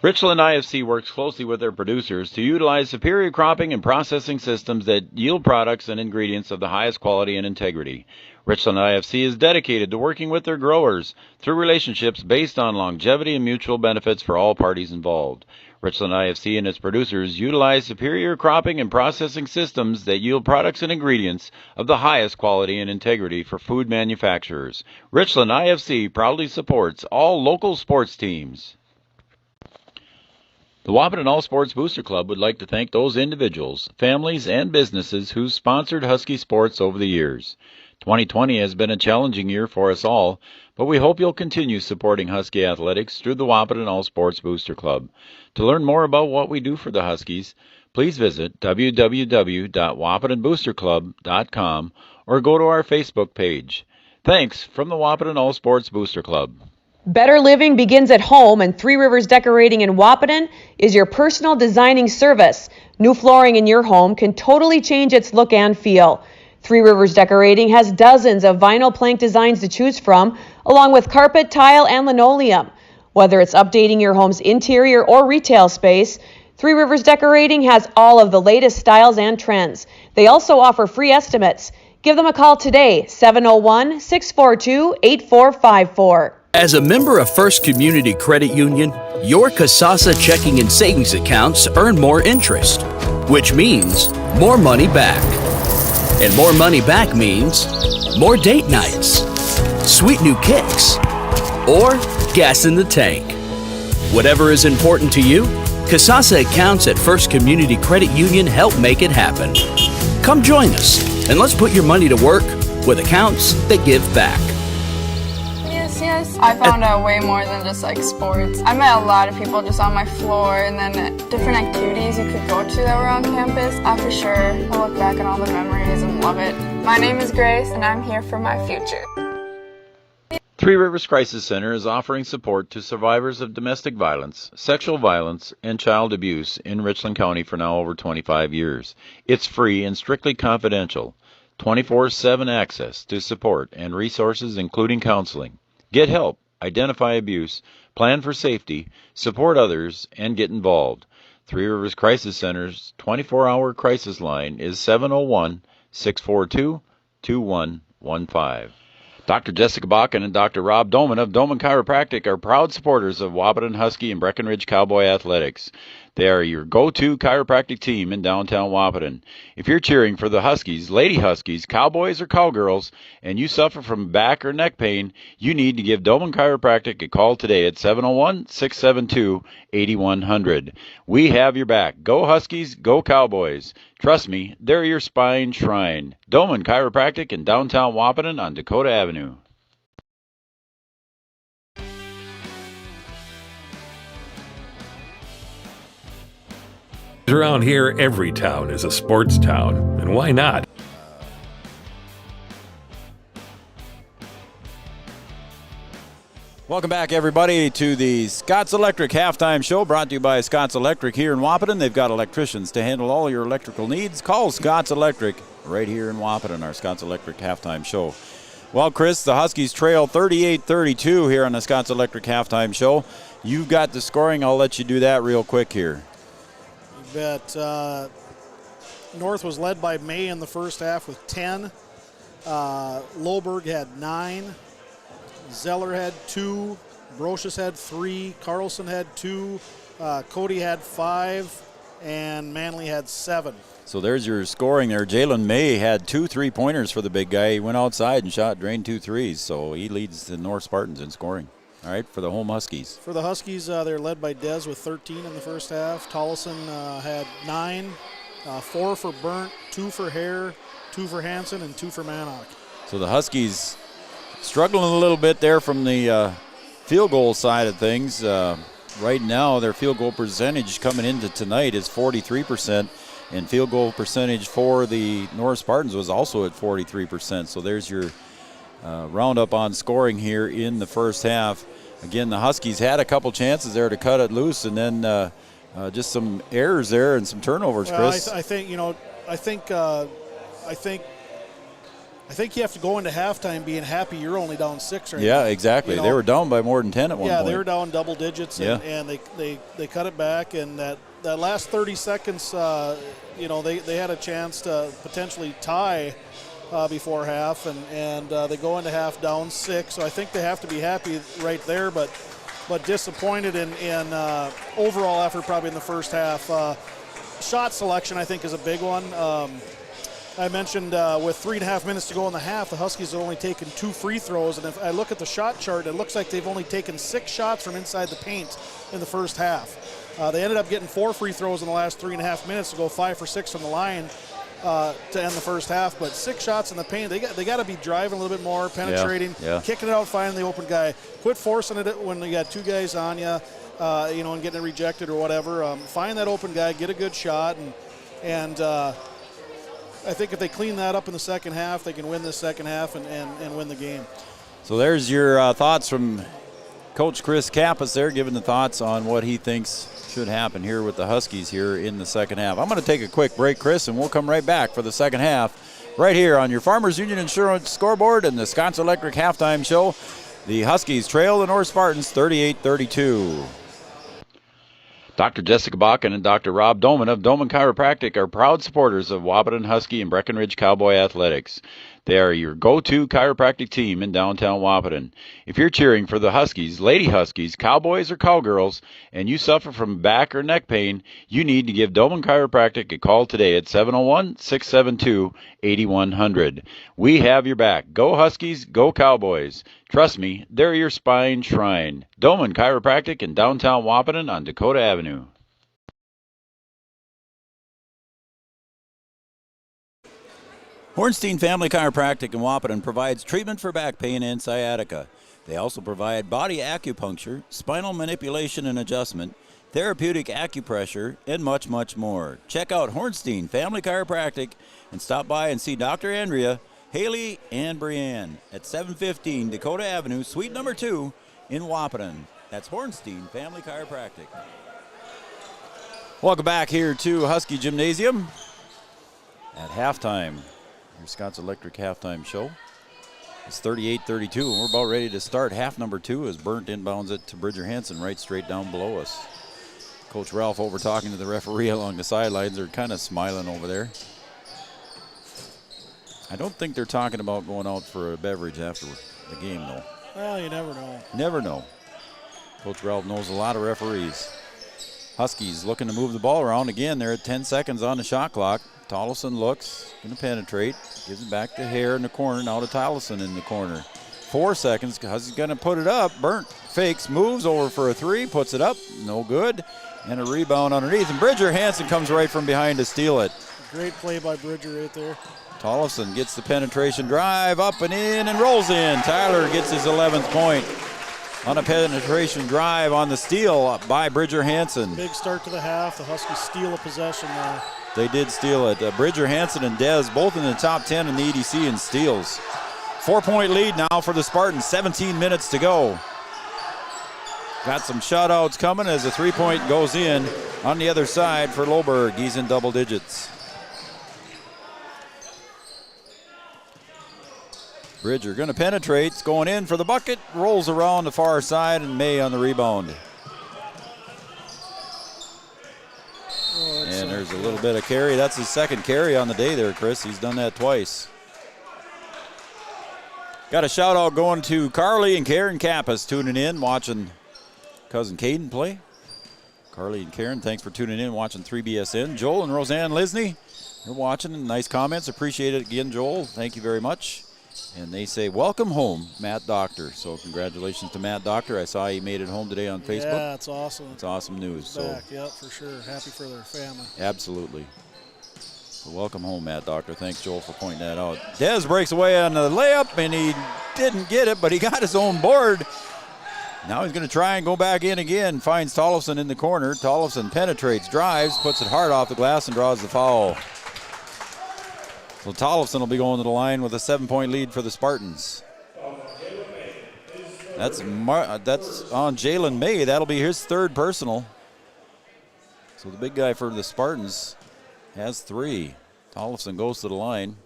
Richland IFC works closely with their producers to utilize superior cropping and processing systems that yield products and ingredients of the highest quality and integrity. Richland IFC is dedicated to working with their growers through relationships based on longevity and mutual benefits for all parties involved. Richland IFC and its producers utilize superior cropping and processing systems that yield products and ingredients of the highest quality and integrity for food manufacturers. Richland IFC proudly supports all local sports teams. The Wahpeton All Sports Booster Club would like to thank those individuals, families, and businesses who sponsored Husky sports over the years. 2020 has been a challenging year for us all, but we hope you'll continue supporting Husky athletics through the Wahpeton All Sports Booster Club. To learn more about what we do for the Huskies, please visit www.wahpetonboosterclub.com or go to our Facebook page. Thanks from the Wahpeton All Sports Booster Club. Better living begins at home, and Three Rivers Decorating in Wahpeton is your personal designing service. New flooring in your home can totally change its look and feel. Three Rivers Decorating has dozens of vinyl plank designs to choose from, along with carpet, tile, and linoleum. Whether it's updating your home's interior or retail space, Three Rivers Decorating has all of the latest styles and trends. They also offer free estimates. Give them a call today, 701-642-8454. As a member of First Community Credit Union, your Kasasa checking and savings accounts earn more interest, which means more money back. And more money back means more date nights, sweet new kicks, or gas in the tank. Whatever is important to you, Kasasa accounts at First Community Credit Union help make it happen. Come join us, and let's put your money to work with accounts that give back. Yes. I found out way more than just like sports. I met a lot of people just on my floor, and then different activities you could go to that were on campus. For sure, I look back on all the memories and love it. My name is Grace, and I'm here for my future. Three Rivers Crisis Center is offering support to survivors of domestic violence, sexual violence, and child abuse in Richland County for now over 25 years. It's free and strictly confidential. 24/7 access to support and resources including counseling. Get help, identify abuse, plan for safety, support others, and get involved. Three Rivers Crisis Center's 24-hour crisis line is 701-642-2115. Dr. Jessica Bakken and Dr. Rob Doman of Doman Chiropractic are proud supporters of Wahpeton Husky and Breckenridge Cowboy Athletics. They are your go-to chiropractic team in downtown Wahpeton. If you're cheering for the Huskies, Lady Huskies, Cowboys, or Cowgirls, and you suffer from back or neck pain, you need to give Doman Chiropractic a call today at 701-672-8100. We have your back. Go Huskies, go Cowboys. Trust me, they're your spine shrine. Doman Chiropractic in downtown Wahpeton on Dakota Avenue. Around here, every town is a sports town, and why not? Welcome back, everybody, to the Scott's Electric Halftime Show, brought to you by Scott's Electric here in Wahpeton. They've got electricians to handle all your electrical needs. Call Scott's Electric right here in Wahpeton, our Scott's Electric Halftime Show. Well, Chris, the Huskies trail 38-32 here on the Scott's Electric Halftime Show. You've got the scoring. I'll let you do that real quick here. Bet North was led by May in the first half with 10. Lohberg had 9. Zeller had 2. Brocious had 3. Carlson had 2. Cody had 5. And Manley had 7. So there's your scoring there. Jalen May had 2 3-pointers for the big guy. He went outside and drained 2 threes. So he leads the North Spartans in scoring. All right, for the home Huskies. For the Huskies, they're led by Dez with 13 in the first half. Tollison had 9, 4 for Burnt, 2 for Hare, 2 for Hansen, and 2 for Mannock. So the Huskies struggling a little bit there from the field goal side of things. Right now, their field goal percentage coming into tonight is 43%, and field goal percentage for the North Spartans was also at 43%. So there's your roundup on scoring here in the first half. Again, the Huskies had a couple chances there to cut it loose, and then just some errors there and some turnovers, Chris. I think you have to go into halftime being happy you're only down 6 right now. Yeah, exactly. They were down by more than 10 at one point. Yeah, they were down double digits, and they cut it back, and that last 30 seconds, they had a chance to potentially tie before half, and they go into half down 6. So I think they have to be happy right there, but disappointed in overall effort probably in the first half. Shot selection I think is a big one. I mentioned with 3.5 minutes to go in the half, the Huskies have only taken 2 free throws, and if I look at the shot chart, it looks like they've only taken 6 shots from inside the paint in the first half. They ended up getting 4 free throws in the last 3.5 minutes to go 5 for 6 from the line to end the first half, but 6 shots in the paint. They got to be driving a little bit more, penetrating, kicking it out, finding the open guy. Quit forcing it when you got 2 guys on you, and getting it rejected or whatever. Find that open guy, get a good shot, and I think if they clean that up in the second half, they can win this second half and win the game. So there's your thoughts from Coach Chris Kappas there, giving the thoughts on what he thinks should happen here with the Huskies here in the second half. I'm going to take a quick break, Chris, and we'll come right back for the second half right here on your Farmers Union Insurance scoreboard and the Scott's Electric Halftime Show. The Huskies trail the North Spartans 38-32. Dr. Jessica Bakken and Dr. Rob Doman of Doman Chiropractic are proud supporters of Wahpeton Husky and Breckenridge Cowboy Athletics. They are your go-to chiropractic team in downtown Wahpeton. If you're cheering for the Huskies, Lady Huskies, Cowboys, or Cowgirls, and you suffer from back or neck pain, you need to give Doman Chiropractic a call today at 701-672-8100. We have your back. Go Huskies, go Cowboys. Trust me, they're your spine shrine. Doman Chiropractic in downtown Wahpeton on Dakota Avenue. Hornstein Family Chiropractic in Wahpeton provides treatment for back pain and sciatica. They also provide body acupuncture, spinal manipulation and adjustment, therapeutic acupressure, and much, much more. Check out Hornstein Family Chiropractic and stop by and see Dr. Andrea, Haley, and Brianne at 715 Dakota Avenue, Suite number 2 in Wahpeton. That's Hornstein Family Chiropractic. Welcome back here to Husky Gymnasium at halftime. Your Scott's Electric Halftime Show. It's 38-32, and we're about ready to start half number 2 as Burnt inbounds it to Bridger Hansen right straight down below us. Coach Ralph over talking to the referee along the sidelines. They're kind of smiling over there. I don't think they're talking about going out for a beverage after the game, though. Well, you never know. Never know. Coach Ralph knows a lot of referees. Huskies looking to move the ball around. Again, they're at 10 seconds on the shot clock. Tollefson looks, going to penetrate. Gives it back to Hare in the corner. Now to Tollefson in the corner. 4 seconds. Huskies going to put it up. Burnt fakes, moves over for a three, puts it up. No good. And a rebound underneath. And Bridger Hansen comes right from behind to steal it. Great play by Bridger right there. Tollefson gets the penetration drive up and in and rolls in. Tyler gets his 11th point on a penetration drive on the steal by Bridger Hansen. Big start to the half. The Huskies steal a possession there. They did steal it. Bridger Hansen and Dez both in the top 10 in the EDC in steals. 4-point lead now for the Spartans. 17 minutes to go. Got some shutouts coming as the 3-point goes in on the other side for Loberg. He's in double digits. Bridger going to penetrate. It's going in for the bucket. Rolls around the far side and May on the rebound. And there's a little bit of carry. That's his second carry on the day there, Chris. He's done that twice. Got a shout out going to Carly and Karen Kappas tuning in, watching cousin Caden play. Carly and Karen, thanks for tuning in, watching 3BSN. Joel and Roseanne Lisney, they're watching, and nice comments. Appreciate it again, Joel. Thank you very much. And they say, welcome home, Matt Doctor. So congratulations to Matt Doctor. I saw he made it home today on Facebook. Yeah, it's awesome. It's awesome news. So, yep, for sure. Happy for their family. Absolutely. So welcome home, Matt Doctor. Thanks, Joel, for pointing that out. Dez breaks away on the layup, and he didn't get it, but he got his own board. Now he's going to try and go back in again. Finds Tollefson in the corner. Tollefson penetrates, drives, puts it hard off the glass, and draws the foul. So Tollefson will be going to the line with a 7-point lead for the Spartans. That's on Jalen May. That'll be his third personal. So the big guy for the Spartans has 3. Tollefson goes to the line.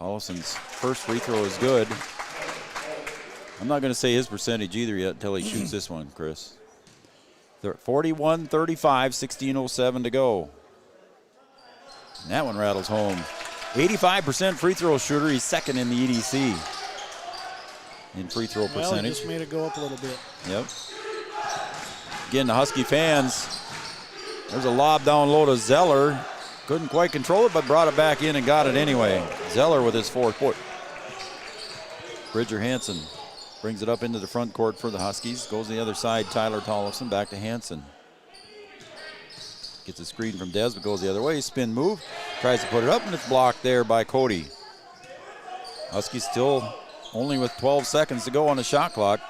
Tollefson's first free throw is good. I'm not going to say his percentage either yet until he shoots this one, Chris. 41-35, 16:07 to go. And that one rattles home. 85% free throw shooter. He's second in the EDC in free throw percentage. Well, he just made it go up a little bit. Yep. Again, the Husky fans. There's a lob down low to Zeller. Couldn't quite control it, but brought it back in and got it anyway. Zeller with his 4th point. Bridger Hansen brings it up into the front court for the Huskies. Goes to the other side. Tyler Tollefson back to Hansen. Gets a screen from Dez, but goes the other way. Spin move. Tries to put it up, and it's blocked there by Cody. Huskies still only with 12 seconds to go on the shot clock.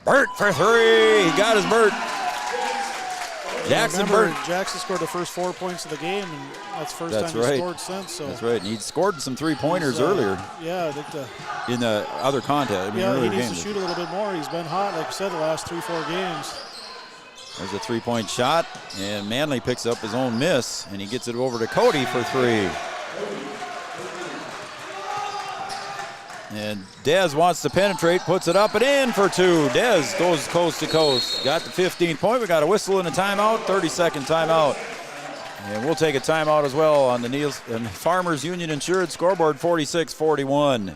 Burt for 3. He got his Burt. Jackson Burt. Jackson scored the first 4 points of the game, and that's the first time he scored since. So. That's right. And he'd scored some 3-pointers earlier. Yeah, I think in the other contest. He needs to shoot a little bit more. He's been hot, like you said, the last 3-4 games. There's a 3-point shot, and Manley picks up his own miss, and he gets it over to Cody for 3. And Dez wants to penetrate, puts it up and in for 2. Dez goes coast to coast. Got the 15th point. We got a whistle and a timeout, 30-second timeout. And we'll take a timeout as well on the Farmers Union Insured scoreboard, 46-41.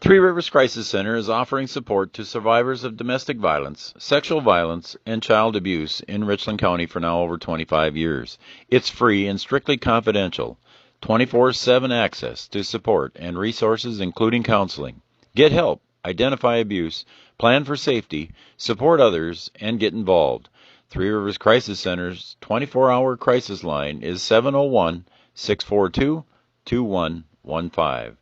Three Rivers Crisis Center is offering support to survivors of domestic violence, sexual violence, and child abuse in Richland County for now over 25 years. It's free and strictly confidential. 24/7 access to support and resources including counseling. Get help, identify abuse, plan for safety, support others, and get involved. Three Rivers Crisis Center's 24-hour crisis line is 701-642-2115.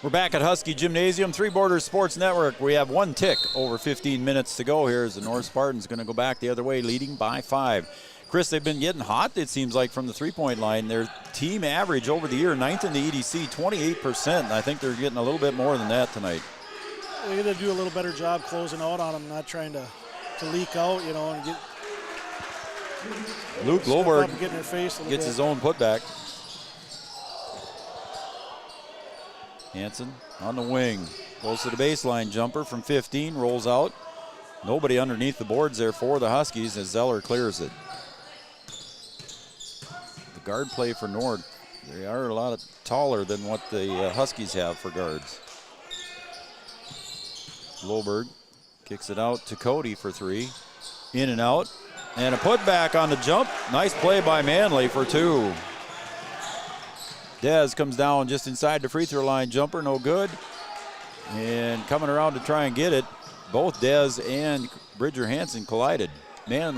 We're back at Husky Gymnasium, Three Borders Sports Network. We have 1 tick over 15 minutes to go here as the North Spartans going to go back the other way, leading by 5. Chris, they've been getting hot, it seems like, from the three-point line. Their team average over the year, 9th in the EDC, 28%. I think they're getting a little bit more than that tonight. They got to do a little better job closing out on them, not trying to leak out, and get. Luke Loberg gets his own putback. Hansen on the wing. Goes to the baseline jumper from 15, rolls out. Nobody underneath the boards there for the Huskies as Zeller clears it. The guard play for Nord, they are a lot taller than what the Huskies have for guards. Loberg kicks it out to Cody for 3. In and out. And a putback on the jump. Nice play by Manley for 2. Dez comes down just inside the free throw line. Jumper, no good. And coming around to try and get it, both Dez and Bridger Hansen collided. That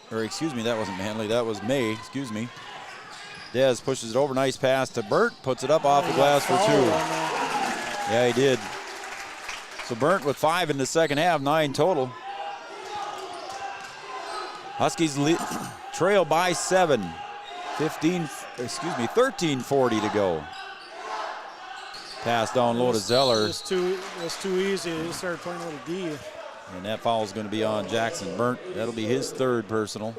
wasn't Manley, that was May, excuse me. Dez pushes it over, nice pass to Burt, puts it up off the glass for 2. Yeah, he did. So Burnt with 5 in the second half, 9 total. Huskies trail by 7. 13:40 to go. Pass down low to Zeller. It's too easy. He started playing a little D. And that foul is going to be on Jackson Burnt. That'll be his 3rd personal.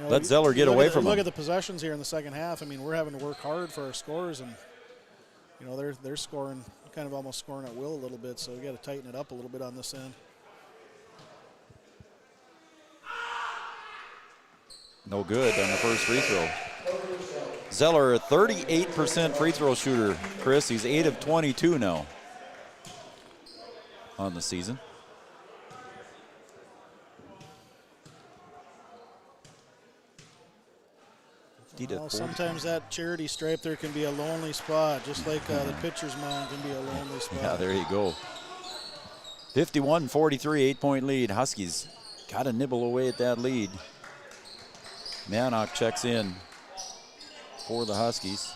Let Zeller get away from him. Look at the possessions here in the second half. I mean, we're having to work hard for our scores, and they're scoring, kind of almost scoring at will a little bit. So we got to tighten it up a little bit on this end. No good on the first free throw. Zeller, a 38% free throw shooter. Chris, he's 8 of 22 now on the season. Well, sometimes that charity stripe there can be a lonely spot, just like the pitcher's mound can be a lonely spot. Yeah, there you go. 51-43, 8-point lead. Huskies got to nibble away at that lead. Manock checks in for the Huskies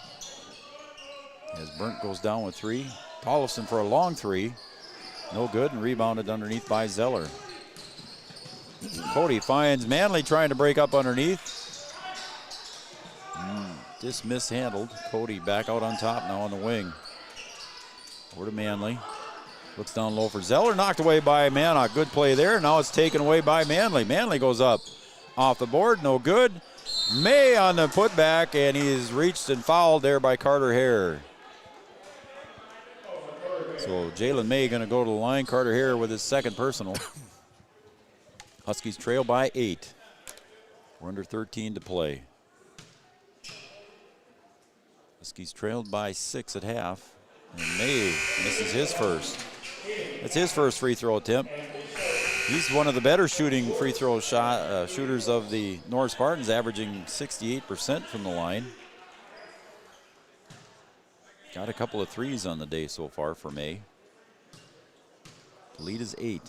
as Burnt goes down with 3. Tollefson for a long 3. No good, and rebounded underneath by Zeller. Cody finds Manley trying to break up underneath. Just mishandled. Cody back out on top now on the wing. Over to Manley. Looks down low for Zeller. Knocked away by Manock. Good play there. Now it's taken away by Manley. Manley goes up. Off the board. No good. May on the putback, and he's reached and fouled there by Carter Hare. So Jalen May going to go to the line. Carter Hare with his 2nd personal. Huskies trail by 8. We're under 13 to play. Huskies trailed by 6 at half. And May misses his first. That's his first free throw attempt. He's one of the better shooting free throw shooters of the North Spartans, averaging 68% from the line. Got a couple of 3s on the day so far for May. The lead is 8.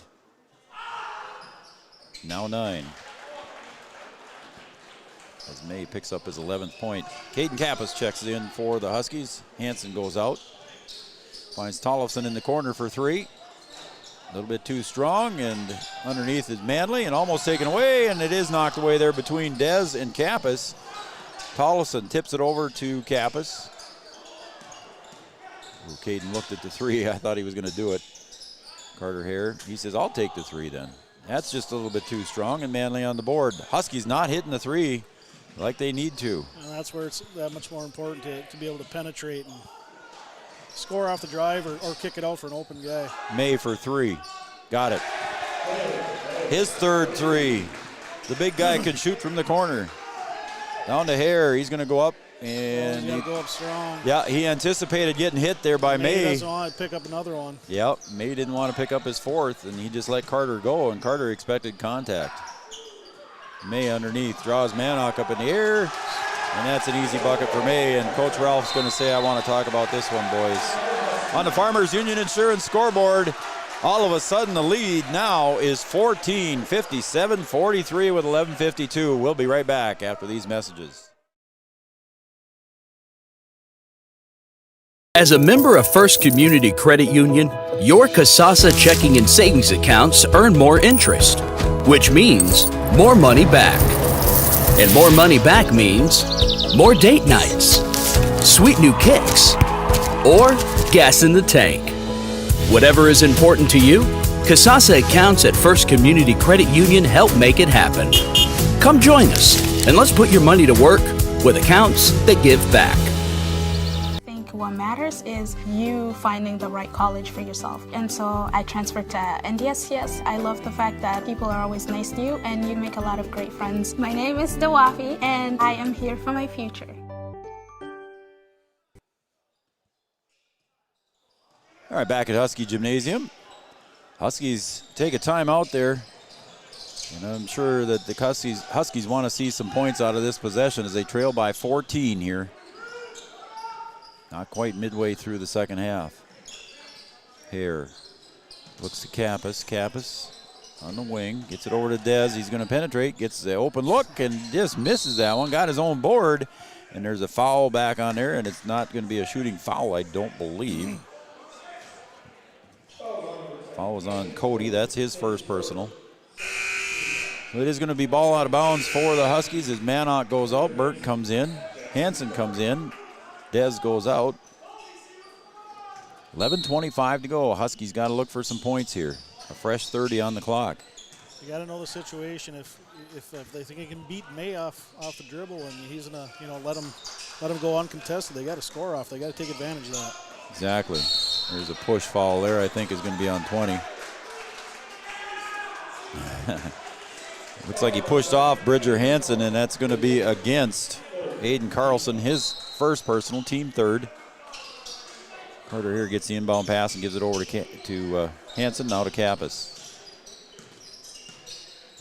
Now 9. As May picks up his 11th point. Caden Kappas checks in for the Huskies. Hansen goes out. Finds Tollefson in the corner for 3. A little bit too strong, and underneath is Manley, and almost taken away, and it is knocked away there between Dez and Kappas. Tollefson tips it over to Kappas. Caden looked at the 3. I thought he was going to do it. Carter Hare, he says, I'll take the 3 then. That's just a little bit too strong, and Manley on the board. Huskies not hitting the 3 like they need to. And that's where it's that much more important to be able to penetrate and score off the drive or kick it out for an open guy. May for 3. Got it. His 3rd 3. The big guy can shoot from the corner. Down to Hare. He's going to go up. And he's going to go up strong. Yeah, he anticipated getting hit there by May. He doesn't want to pick up another one. Yep, May didn't want to pick up his 4th, and he just let Carter go, and Carter expected contact. May underneath, draws Manock up in the air, and that's an easy bucket for May, and Coach Ralph's going to say, I want to talk about this one, boys. On the Farmers Union Insurance scoreboard, all of a sudden the lead now is 14, 57-43 with 11:52. We'll be right back after these messages. As a member of First Community Credit Union, your Kasasa checking and savings accounts earn more interest, which means more money back. And more money back means more date nights, sweet new kicks, or gas in the tank. Whatever is important to you, Kasasa accounts at First Community Credit Union help make it happen. Come join us, and let's put your money to work with accounts that give back. I think what matters matters is you finding the right college for yourself. And so I transferred to NDSCS. I love the fact that people are always nice to you and you make a lot of great friends. My name is Dawafi and I am here for my future. All right, back at Husky Gymnasium. Huskies take a timeout there. And I'm sure that the Huskies want to see some points out of this possession as they trail by 14 here. Not quite midway through the second half. Hare looks to Kappas. Kappas on the wing. Gets it over to Dez. He's going to penetrate. Gets the open look and just misses that one. Got his own board. And there's a foul back on there. And it's not going to be a shooting foul, I don't believe. Foul was on Cody. That's his first personal. So it is going to be ball out of bounds for the Huskies as Manock goes out. Burt comes in. Hansen comes in. Dez goes out. 11:25 to go. Huskies got to look for some points here. A fresh 30 on the clock. You got to know the situation. If they think he can beat May off the dribble and he's gonna let him go uncontested, they got to score off. They got to take advantage of that. Exactly. There's a push foul there. I think is going to be on 20. Looks like he pushed off Bridger Hansen, and that's going to be against Aiden Carlson, his first personal, team third. Carter here gets the inbound pass and gives it over to Hansen, now to Kappas.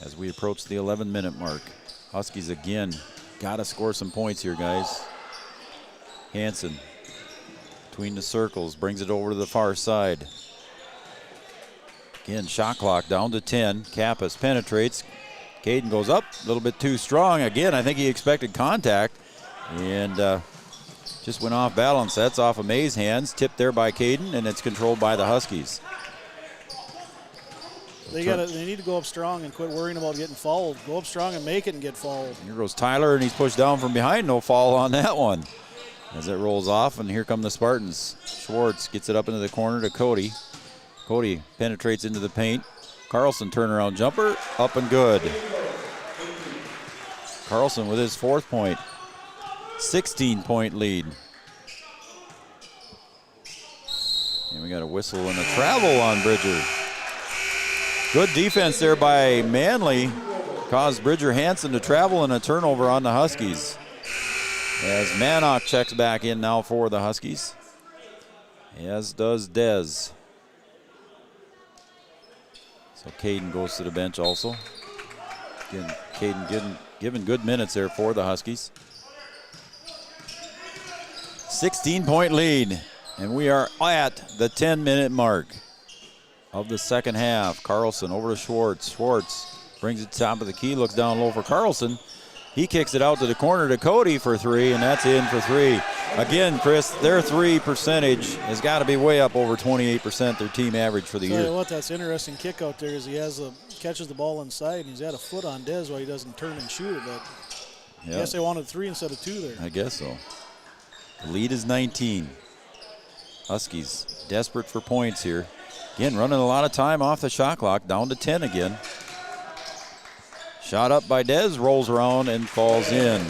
As we approach the 11-minute mark, Huskies again got to score some points here, guys. Hansen between the circles, brings it over to the far side. Again, shot clock down to 10. Kappas penetrates. Caden goes up, a little bit too strong. Again, I think he expected contact and just went off balance. That's off of May's hands, tipped there by Caden, and it's controlled by the Huskies. They need to go up strong and quit worrying about getting fouled. Go up strong and make it and get fouled. Here goes Tyler, and he's pushed down from behind. No foul on that one. As it rolls off, and here come the Spartans. Schwartz gets it up into the corner to Cody. Cody penetrates into the paint. Carlson turnaround jumper, up and good. Carlson with his fourth point. 16-point lead. And we got a whistle and a travel on Bridger. Good defense there by Manley. Caused Bridger Hansen to travel and a turnover on the Huskies. As Manock checks back in now for the Huskies. As does Dez. So Caden goes to the bench also. Again, Caden given good minutes there for the Huskies. 16-point lead, and we are at the 10-minute mark of the second half. Carlson over to Schwartz. Schwartz brings it top of the key, looks down low for Carlson. He kicks it out to the corner to Cody for three, and that's in for three. Again, Chris, their three percentage has got to be way up over 28%, their team average for the year. Tell you what, that's interesting kick out there is he catches the ball inside, and he's had a foot on Dez while he doesn't turn and shoot it. But I guess they wanted three instead of two there. I guess so. The lead is 19. Huskies desperate for points here. Again, running a lot of time off the shot clock, down to 10 again. Shot up by Dez, rolls around and falls in.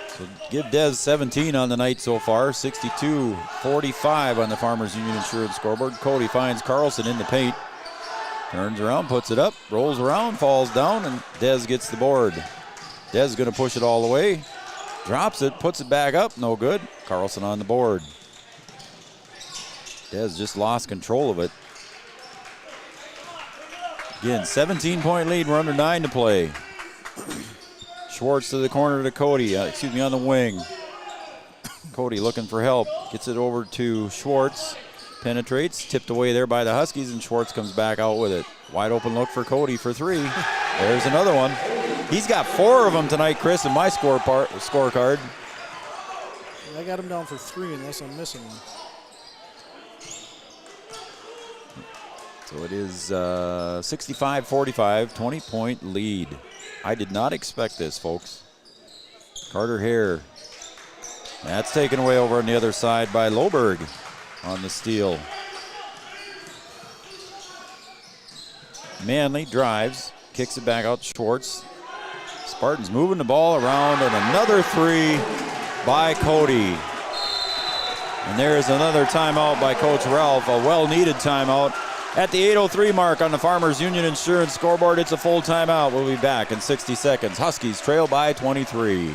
So give Dez 17 on the night so far, 62-45 on the Farmers Union Insurance scoreboard. Cody finds Carlson in the paint. Turns around, puts it up, rolls around, falls down, and Dez gets the board. Dez going to push it all the way. Drops it, puts it back up, no good. Carlson on the board. Dez just lost control of it. Again, 17-point lead. We're under 9 to play. Schwartz to the corner to Cody. On the wing. Cody looking for help. Gets it over to Schwartz. Penetrates. Tipped away there by the Huskies, and Schwartz comes back out with it. Wide open look for Cody for three. There's another one. He's got 4 of them tonight, Chris, in my scorecard. I got him down for 3 unless I'm missing one. So it is 65-45, 20-point lead. I did not expect this, folks. Carter Hare. That's taken away over on the other side by Loberg on the steal. Manley drives, kicks it back out to Schwartz. Spartans moving the ball around, and another three by Cody. And there is another timeout by Coach Ralph, a well-needed timeout. At the 8:03 mark on the Farmers Union Insurance scoreboard, it's a full timeout. We'll be back in 60 seconds. Huskies trail by 23.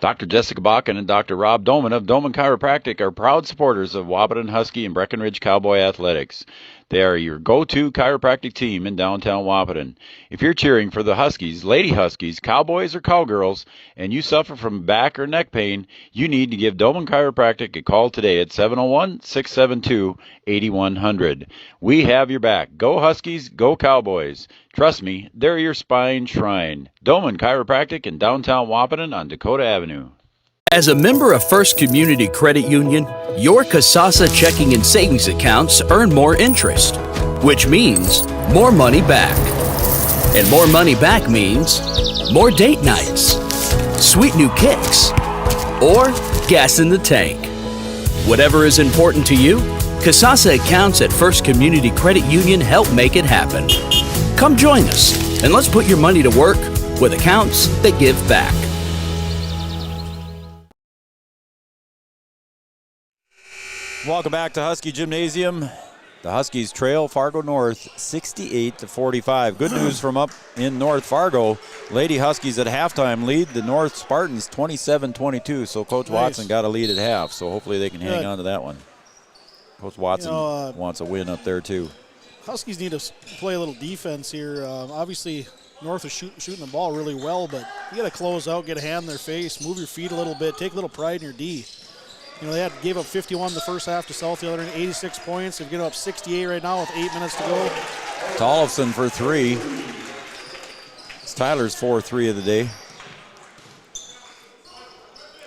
Dr. Jessica Bakken and Dr. Rob Doman of Doman Chiropractic are proud supporters of Wahpeton Husky and Breckenridge Cowboy Athletics. They are your go-to chiropractic team in downtown Wahpeton. If you're cheering for the Huskies, Lady Huskies, Cowboys, or Cowgirls, and you suffer from back or neck pain, you need to give Doman Chiropractic a call today at 701-672-8100. We have your back. Go Huskies, go Cowboys. Trust me, they're your spine shrine. Doman Chiropractic in downtown Wahpeton on Dakota Avenue. As a member of First Community Credit Union, your Kasasa checking and savings accounts earn more interest, which means more money back. And more money back means more date nights, sweet new kicks, or gas in the tank. Whatever is important to you, Kasasa accounts at First Community Credit Union help make it happen. Come join us, and let's put your money to work with accounts that give back. Welcome back to Husky Gymnasium. The Huskies trail Fargo North 68-45. Good news from up in North Fargo. Lady Huskies at halftime lead the North Spartans 27-22. So Coach Watson got a lead at half. So hopefully they can hang on to that one. Coach Watson wants a win up there too. Huskies need to play a little defense here. Obviously, North is shooting the ball really well, but you got to close out, get a hand in their face, move your feet a little bit, take a little pride in your D. You know, they gave up 51 the first half to South, the other 86 points. They've given up 68 right now with 8 minutes to go. Tollefson for three. It's Tyler's 4-3 of the day.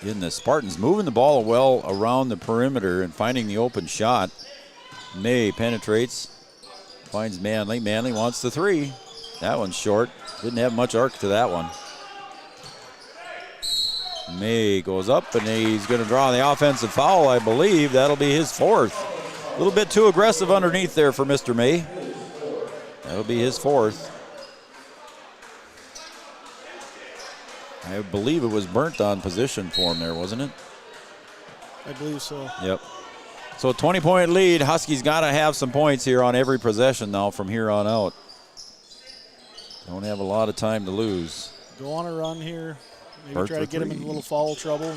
Getting the Spartans moving the ball well around the perimeter and finding the open shot. May penetrates, finds Manley. Manley wants the three. That one's short. Didn't have much arc to that one. May goes up, and he's going to draw the offensive foul, I believe. That'll be his fourth. A little bit too aggressive underneath there for Mr. May. That'll be his fourth. I believe it was Burnt on position for him there, wasn't it? I believe so. Yep. So a 20-point lead. Huskies got to have some points here on every possession now from here on out. Don't have a lot of time to lose. Go on a run here. Maybe Burt try to get him in a little foul trouble.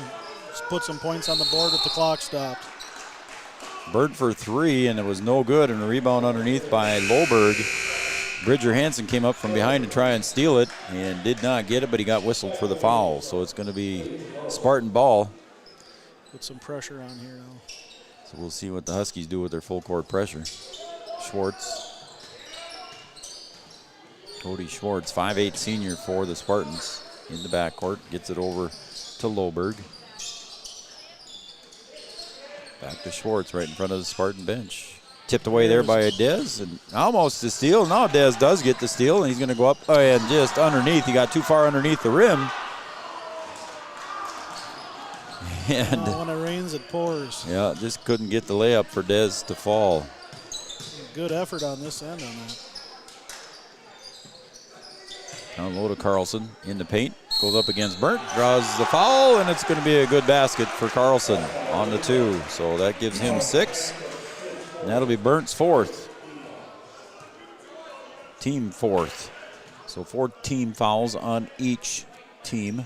Just put some points on the board with the clock stopped. Bird for three, and it was no good, and a rebound underneath by Loberg. Bridger Hansen came up from behind to try and steal it and did not get it, but he got whistled for the foul. So it's going to be Spartan ball. Put some pressure on here now. So we'll see what the Huskies do with their full court pressure. Schwartz. Cody Schwartz, 5'8" senior for the Spartans. In the backcourt, gets it over to Loberg. Back to Schwartz right in front of the Spartan bench. Tipped away there by Dez, and almost a steal. Now Dez does get the steal, and he's going to go up and just underneath. He got too far underneath the rim. And when it rains, it pours. Yeah, just couldn't get the layup for Dez to fall. Good effort on this end on that. Down low to Carlson in the paint. Goes up against Burnt, draws the foul, and it's going to be a good basket for Carlson on the two. So that gives him 6. And that'll be Burnt's fourth. Team fourth. So 4 team fouls on each team.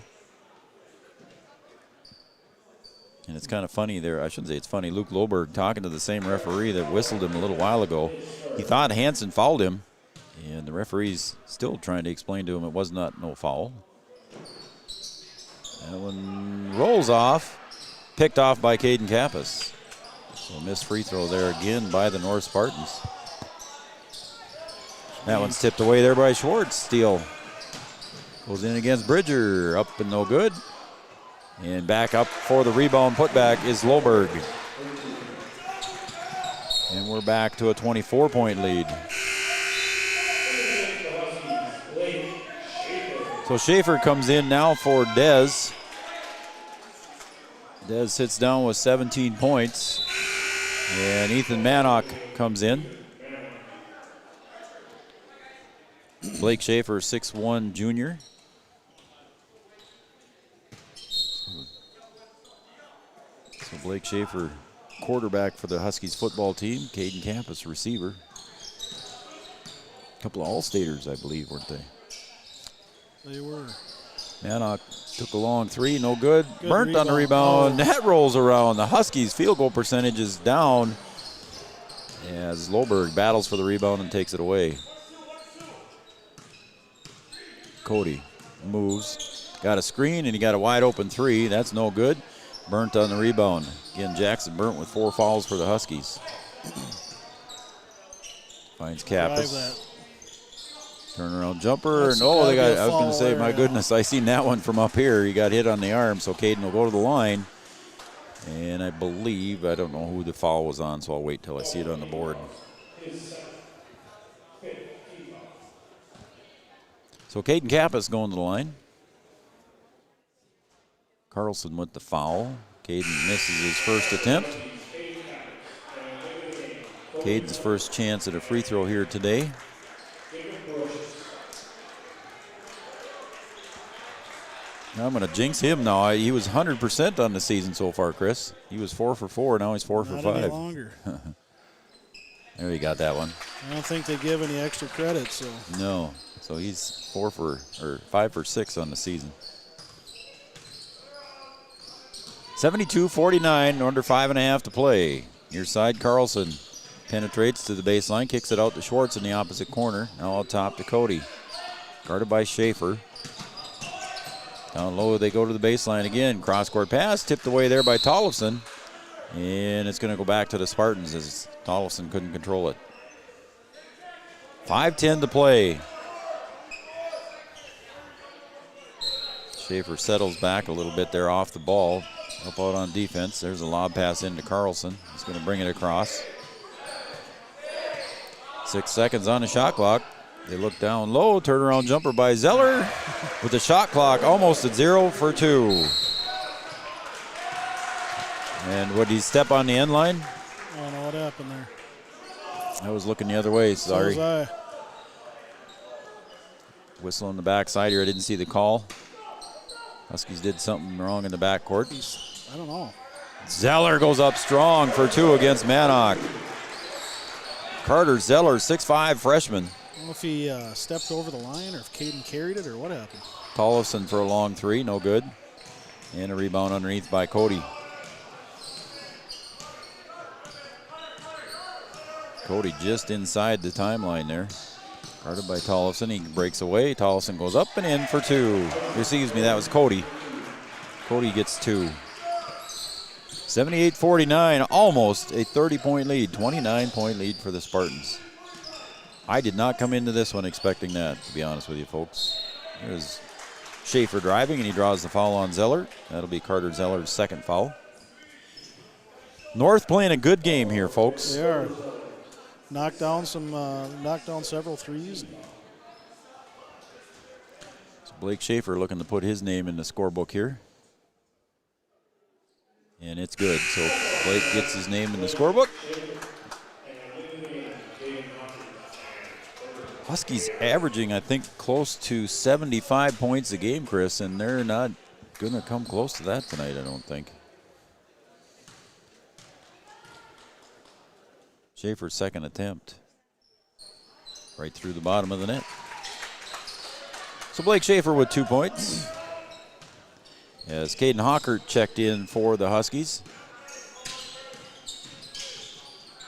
And it's kind of funny there. I shouldn't say it's funny. Luke Loberg talking to the same referee that whistled him a little while ago. He thought Hansen fouled him. And the referee's still trying to explain to him it was not no foul. That one rolls off, picked off by Caden Kappas. So missed free throw there again by the North Spartans. That one's tipped away there by Schwartz. Steal goes in against Bridger, up and no good. And back up for the rebound putback is Loberg. And we're back to a 24-point lead. So Schaefer comes in now for Dez. Dez sits down with 17 points. And Ethan Manock comes in. Blake Schaefer, 6'1" junior. Blake Schaefer, quarterback for the Huskies football team. Caden Campus, receiver. A couple of All-Staters, I believe, weren't they? They were. Mannock took a long three, no good. Burnt rebound. on the rebound. Oh. That rolls around. The Huskies' field goal percentage is down as Loberg battles for the rebound and takes it away. Cody moves. Got a screen, and he got a wide open three. That's no good. Burnt on the rebound. Again, Jackson Burnt with 4 fouls for the Huskies. Finds Kappas. Turnaround jumper. No, they got. I was going to say, my goodness, I seen that one from up here. He got hit on the arm, so Caden will go to the line. And I believe, I don't know who the foul was on, so I'll wait till I see it on the board. So Caden Kappas going to the line. Carlson with the foul. Caden misses his first attempt. Caden's first chance at a free throw here today. Now I'm going to jinx him now. He was 100% on the season so far, Chris. He was 4 for 4. Now he's 4 for 5. Not any longer. There you got that one. I don't think they give any extra credit. So no. So he's 5 for 6 on the season. 72-49, under 5.5 to play. Near side, Carlson penetrates to the baseline, kicks it out to Schwartz in the opposite corner. Now out top to Cody. Guarded by Schaefer. Down low, they go to the baseline again. Cross-court pass, tipped away there by Tollefson. And it's going to go back to the Spartans as Tollefson couldn't control it. 5:10 to play. Schaefer settles back a little bit there off the ball. Up out on defense. There's a lob pass into Carlson. He's going to bring it across. 6 seconds on the shot clock. They look down low. Turnaround jumper by Zeller with the shot clock almost at 0 for 2. And would he step on the end line? I don't know what happened there. I was looking the other way. Sorry. So was I. Whistle on the backside here. I didn't see the call. Huskies did something wrong in the backcourt. I don't know. Zeller goes up strong for 2 against Mannock. Carter Zeller, 6'5" freshman. I don't know if he stepped over the line or if Caden carried it or what happened. Tollefson for a long 3, no good. And a rebound underneath by Cody. Cody just inside the timeline there. Guarded by Tollefson, he breaks away. Tollefson goes up and in for 2. Excuse me, that was Cody. Cody gets 2. 78-49, almost a 30-point lead, 29-point lead for the Spartans. I did not come into this one expecting that, to be honest with you, folks. There's Schaefer driving, and he draws the foul on Zeller. That'll be Carter Zeller's second foul. North playing a good game here, folks. They are. Knocked down several threes. So Blake Schaefer looking to put his name in the scorebook here. And it's good. So Blake gets his name in the scorebook. Huskies averaging, I think, close to 75 points a game, Chris, and they're not going to come close to that tonight, I don't think. Schaefer's second attempt. Right through the bottom of the net. So Blake Schaefer with 2 points. As Caden Hawkert checked in for the Huskies.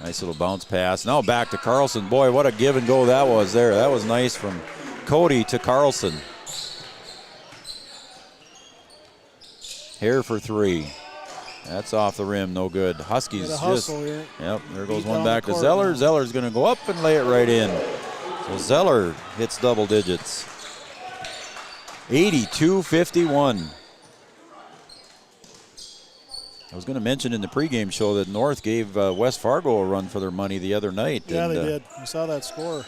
Nice little bounce pass. Now back to Carlson. Boy, what a give and go that was there. That was nice from Cody to Carlson. Hare for 3. That's off the rim, no good. Huskies just, yep, there goes one back to Zeller. Zeller's going to go up and lay it right in. So Zeller hits double digits. 82-51. I was going to mention in the pregame show that North gave West Fargo a run for their money the other night. Yeah, they did. I saw that score.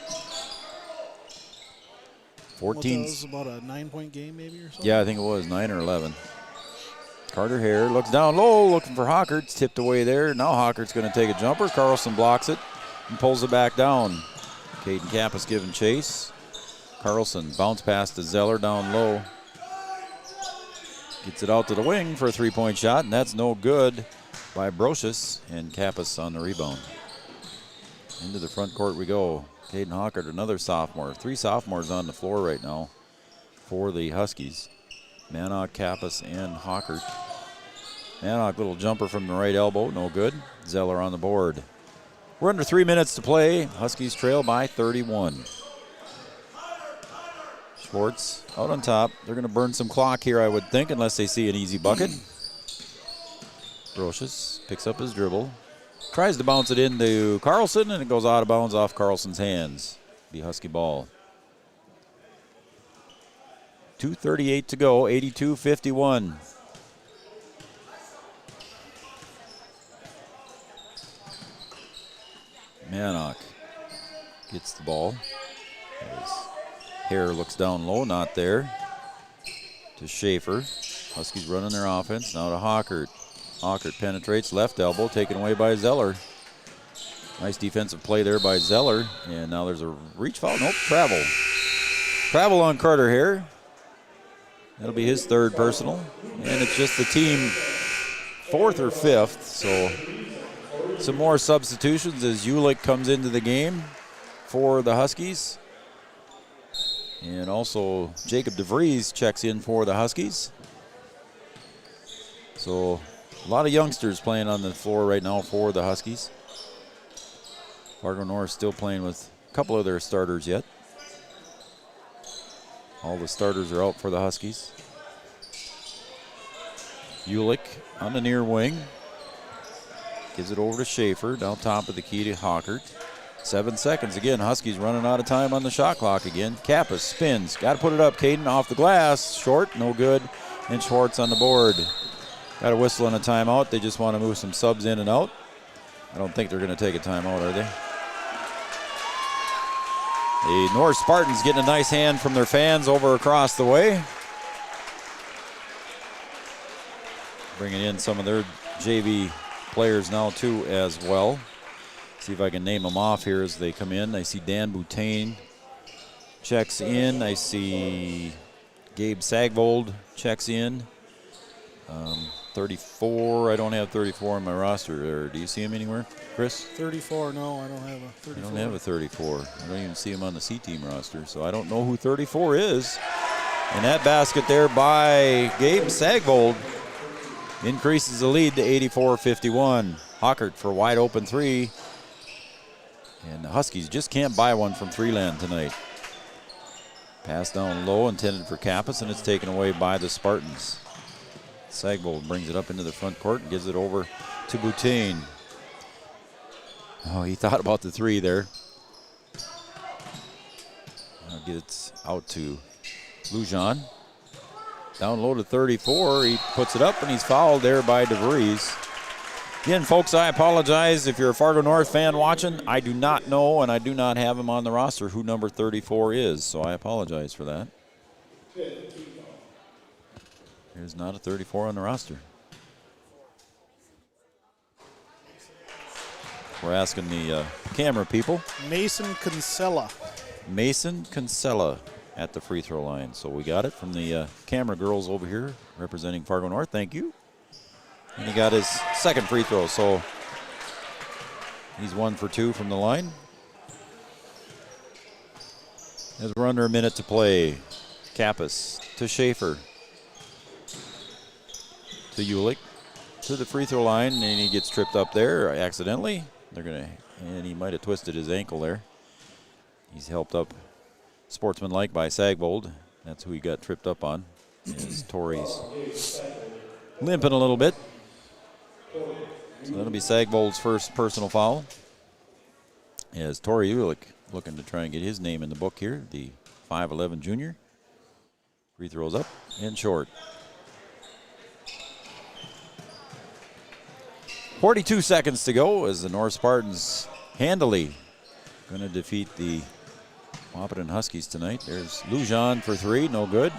14. It was about a 9-point game maybe or something? Yeah, I think it was 9 or 11. Carter Hare looks down low, looking for Hawkert. It's tipped away there. Now Hawkert's going to take a jumper. Carlson blocks it and pulls it back down. Caden Kappas giving chase. Carlson bounce pass to Zeller down low. Gets it out to the wing for a 3-point shot, and that's no good. by Brocious, and Kappas on the rebound. Into the front court we go. Caden Hawkert, another sophomore. 3 sophomores on the floor right now for the Huskies. Manock, Kappas, and Hawkert. Manock, little jumper from the right elbow, no good. Zeller on the board. We're under 3 minutes to play. Huskies trail by 31. Schwartz out on top. They're going to burn some clock here, I would think, unless they see an easy bucket. Brocious picks up his dribble. Tries to bounce it into Carlson, and it goes out of bounds off Carlson's hands. Be Husky ball. 2:38 to go, 82-51. Manock gets the ball. His hair looks down low, not there. To Schaefer. Huskies running their offense. Now to Hawkert. Hawkert penetrates, left elbow, taken away by Zeller. Nice defensive play there by Zeller. And now there's a reach foul. Nope, travel. Travel on Carter here. That'll be his 3rd personal. And it's just the team 4th or 5th. So some more substitutions as Ulick comes into the game for the Huskies. And also Jacob DeVries checks in for the Huskies. So a lot of youngsters playing on the floor right now for the Huskies. Fargo North still playing with a couple of their starters yet. All the starters are out for the Huskies. Ulick on the near wing. Gives it over to Schaefer. Down top of the key to Hawkert. 7 seconds again. Huskies running out of time on the shot clock again. Kappas spins. Got to put it up. Caden off the glass. Short. No good. And Schwartz on the board. Got a whistle and a timeout. They just want to move some subs in and out. I don't think they're going to take a timeout, are they? The North Spartans getting a nice hand from their fans over across the way. Bringing in some of their JV players now too as well. See if I can name them off here as they come in. I see Dan Boutain checks in. I see Gabe Sagvold checks in. 34, I don't have 34 on my roster. Or do you see him anywhere, Chris? 34, no, I don't have a 34. I don't have a 34. I don't even see him on the C-team roster, so I don't know who 34 is. And that basket there by Gabe Sagvold increases the lead to 84-51. Hawkert for a wide open 3. And the Huskies just can't buy one from Three-Land tonight. Pass down low, intended for Kappas, and it's taken away by the Spartans. Sagvold brings it up into the front court and gives it over to Boutain. Oh, he thought about the 3 there. Now gets out to Lujan. Down low to 34. He puts it up, and he's fouled there by DeVries. Again, folks, I apologize if you're a Fargo North fan watching. I do not know, and I do not have him on the roster, who number 34 is, so I apologize for that. There's not a 34 on the roster. We're asking the camera people. Mason Kinsella. Mason Kinsella at the free throw line. So we got it from the camera girls over here representing Fargo North. Thank you. And he got his second free throw, so he's 1 for 2 from the line. As we're under a minute to play, Kappas to Schaefer. To Ulick, to the free throw line, and he gets tripped up there accidentally. And he might have twisted his ankle there. He's helped up sportsmanlike by Sagvold. That's who he got tripped up on. Is Torrey's limping a little bit. So that'll be Sagvold's first personal foul. As Torrey Ulick looking to try and get his name in the book here, the 5'11 junior. Free throws up and short. 42 seconds to go as the North Spartans handily going to defeat the Wahpeton Huskies tonight. There's Lujan for 3, no good.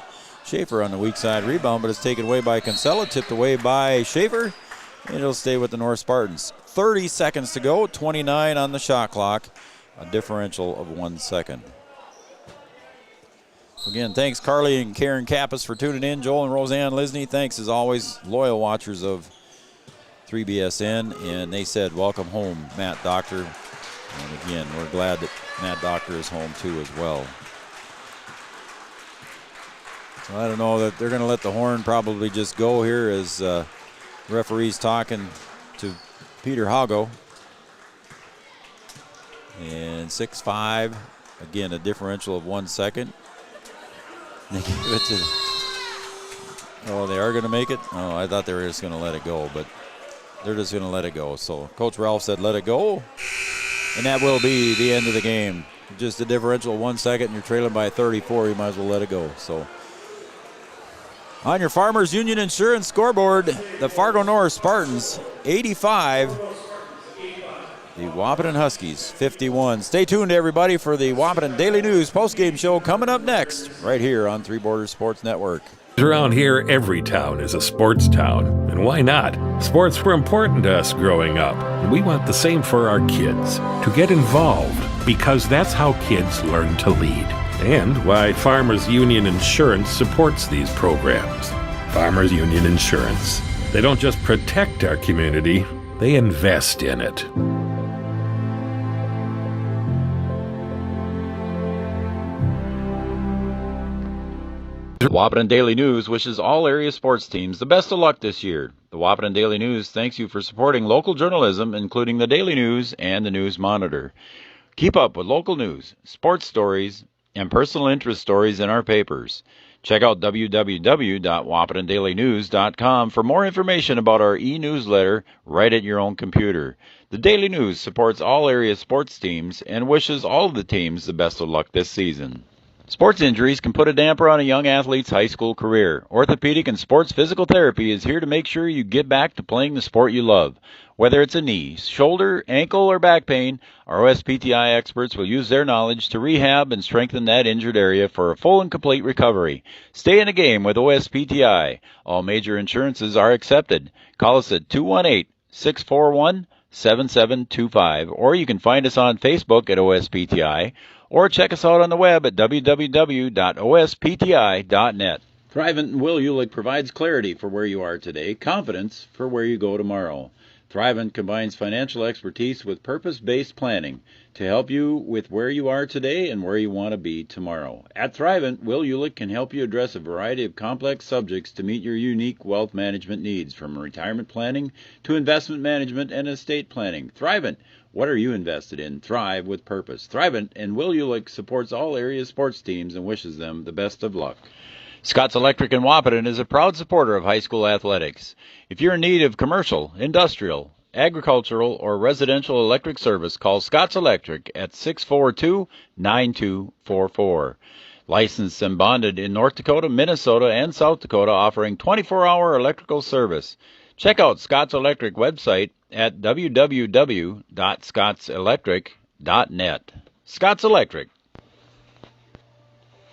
Schaefer on the weak side rebound, but it's taken away by Kinsella, tipped away by Schaefer, and it'll stay with the North Spartans. 30 seconds to go, 29 on the shot clock, a differential of 1 second. Again, thanks Carly and Karen Kappas for tuning in. Joel and Roseanne Lisney, thanks as always, loyal watchers of 3BSN, and they said, welcome home, Matt Doctor. And again, we're glad that Matt Doctor is home too as well. So I don't know that they're going to let the horn probably just go here as referee's talking to Peter Hago. And 6-5, again, a differential of 1 second. They give it to, oh, they are going to make it? Oh, I thought they were just going to let it go, but they're just going to let it go. So Coach Ralph said let it go, and that will be the end of the game. Just a differential of 1 second, and you're trailing by 34, you might as well let it go. So on your Farmers Union Insurance scoreboard, the Fargo North Spartans 85, the Wahpeton Huskies 51. Stay tuned, everybody, for the Wahpeton Daily News postgame show coming up next, right here on Three Borders Sports Network. Around here, every town is a sports town, and why not? Sports were important to us growing up, and we want the same for our kids. To get involved, because that's how kids learn to lead. And why Farmers Union Insurance supports these programs. Farmers Union Insurance. They don't just protect our community, they invest in it. The Wahpeton Daily News wishes all area sports teams the best of luck this year. The Wahpeton Daily News thanks you for supporting local journalism, including the Daily News and the News Monitor. Keep up with local news, sports stories, and personal interest stories in our papers. Check out www.wahpetondailynews.com for more information about our e-newsletter right at your own computer. The Daily News supports all area sports teams and wishes all of the teams the best of luck this season. Sports injuries can put a damper on a young athlete's high school career. Orthopedic and sports physical therapy is here to make sure you get back to playing the sport you love. Whether it's a knee, shoulder, ankle, or back pain, our OSPTI experts will use their knowledge to rehab and strengthen that injured area for a full and complete recovery. Stay in the game with OSPTI. All major insurances are accepted. Call us at 218-641-7725, or you can find us on Facebook at OSPTI, or check us out on the web at www.ospti.net. Thrivent and Will Ulick provides clarity for where you are today, confidence for where you go tomorrow. Thrivent combines financial expertise with purpose-based planning to help you with where you are today and where you want to be tomorrow. At Thrivent, Will Ulick can help you address a variety of complex subjects to meet your unique wealth management needs, from retirement planning to investment management and estate planning. Thrivent, what are you invested in? Thrive with purpose. Thrivent and Will Ulick supports all area sports teams and wishes them the best of luck. Scott's Electric in Wahpeton is a proud supporter of high school athletics. If you're in need of commercial, industrial, agricultural, or residential electric service, call Scott's Electric at 642-9244. Licensed and bonded in North Dakota, Minnesota, and South Dakota, offering 24-hour electrical service. Check out Scott's Electric website at www.scottselectric.net. Scott's Electric.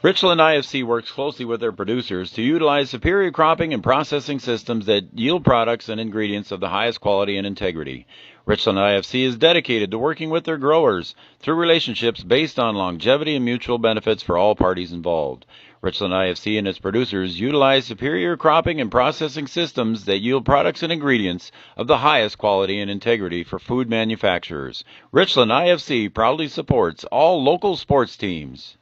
Richland IFC works closely with their producers to utilize superior cropping and processing systems that yield products and ingredients of the highest quality and integrity. Richland IFC is dedicated to working with their growers through relationships based on longevity and mutual benefits for all parties involved. Richland IFC and its producers utilize superior cropping and processing systems that yield products and ingredients of the highest quality and integrity for food manufacturers. Richland IFC proudly supports all local sports teams.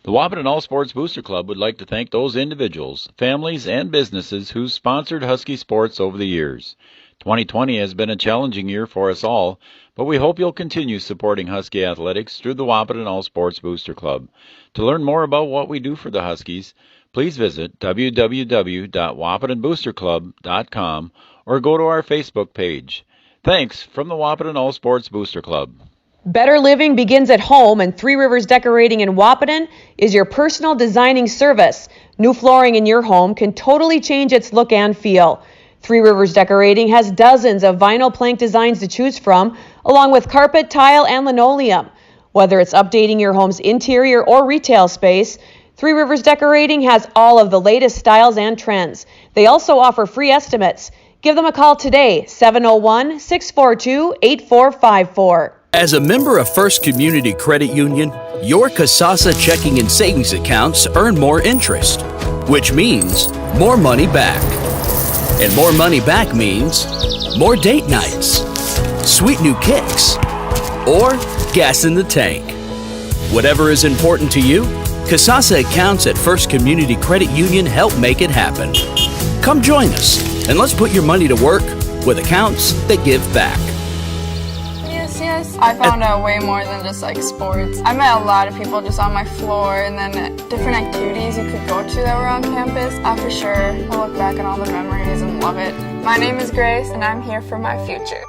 The Wahpeton All Sports Booster Club would like to thank those individuals, families, and businesses who sponsored Husky sports over the years. 2020 has been a challenging year for us all, but we hope you'll continue supporting Husky athletics through the Wahpeton All Sports Booster Club. To learn more about what we do for the Huskies, please visit www.wahpetonboosterclub.com or go to our Facebook page. Thanks from the Wahpeton All Sports Booster Club. Better living begins at home, and Three Rivers Decorating in Wahpeton is your personal designing service. New flooring in your home can totally change its look and feel. Three Rivers Decorating has dozens of vinyl plank designs to choose from, along with carpet, tile, and linoleum. Whether it's updating your home's interior or retail space, Three Rivers Decorating has all of the latest styles and trends. They also offer free estimates. Give them a call today, 701-642-8454. As a member of First Community Credit Union, your Kasasa checking and savings accounts earn more interest, which means more money back. And more money back means more date nights, sweet new kicks, or gas in the tank. Whatever is important to you, Kasasa accounts at First Community Credit Union help make it happen. Come join us and let's put your money to work with accounts that give back. Yes. I found out way more than just like sports. I met a lot of people just on my floor, and then different activities you could go to that were on campus. For sure, I look back at all the memories and love it. My name is Grace, and I'm here for my future.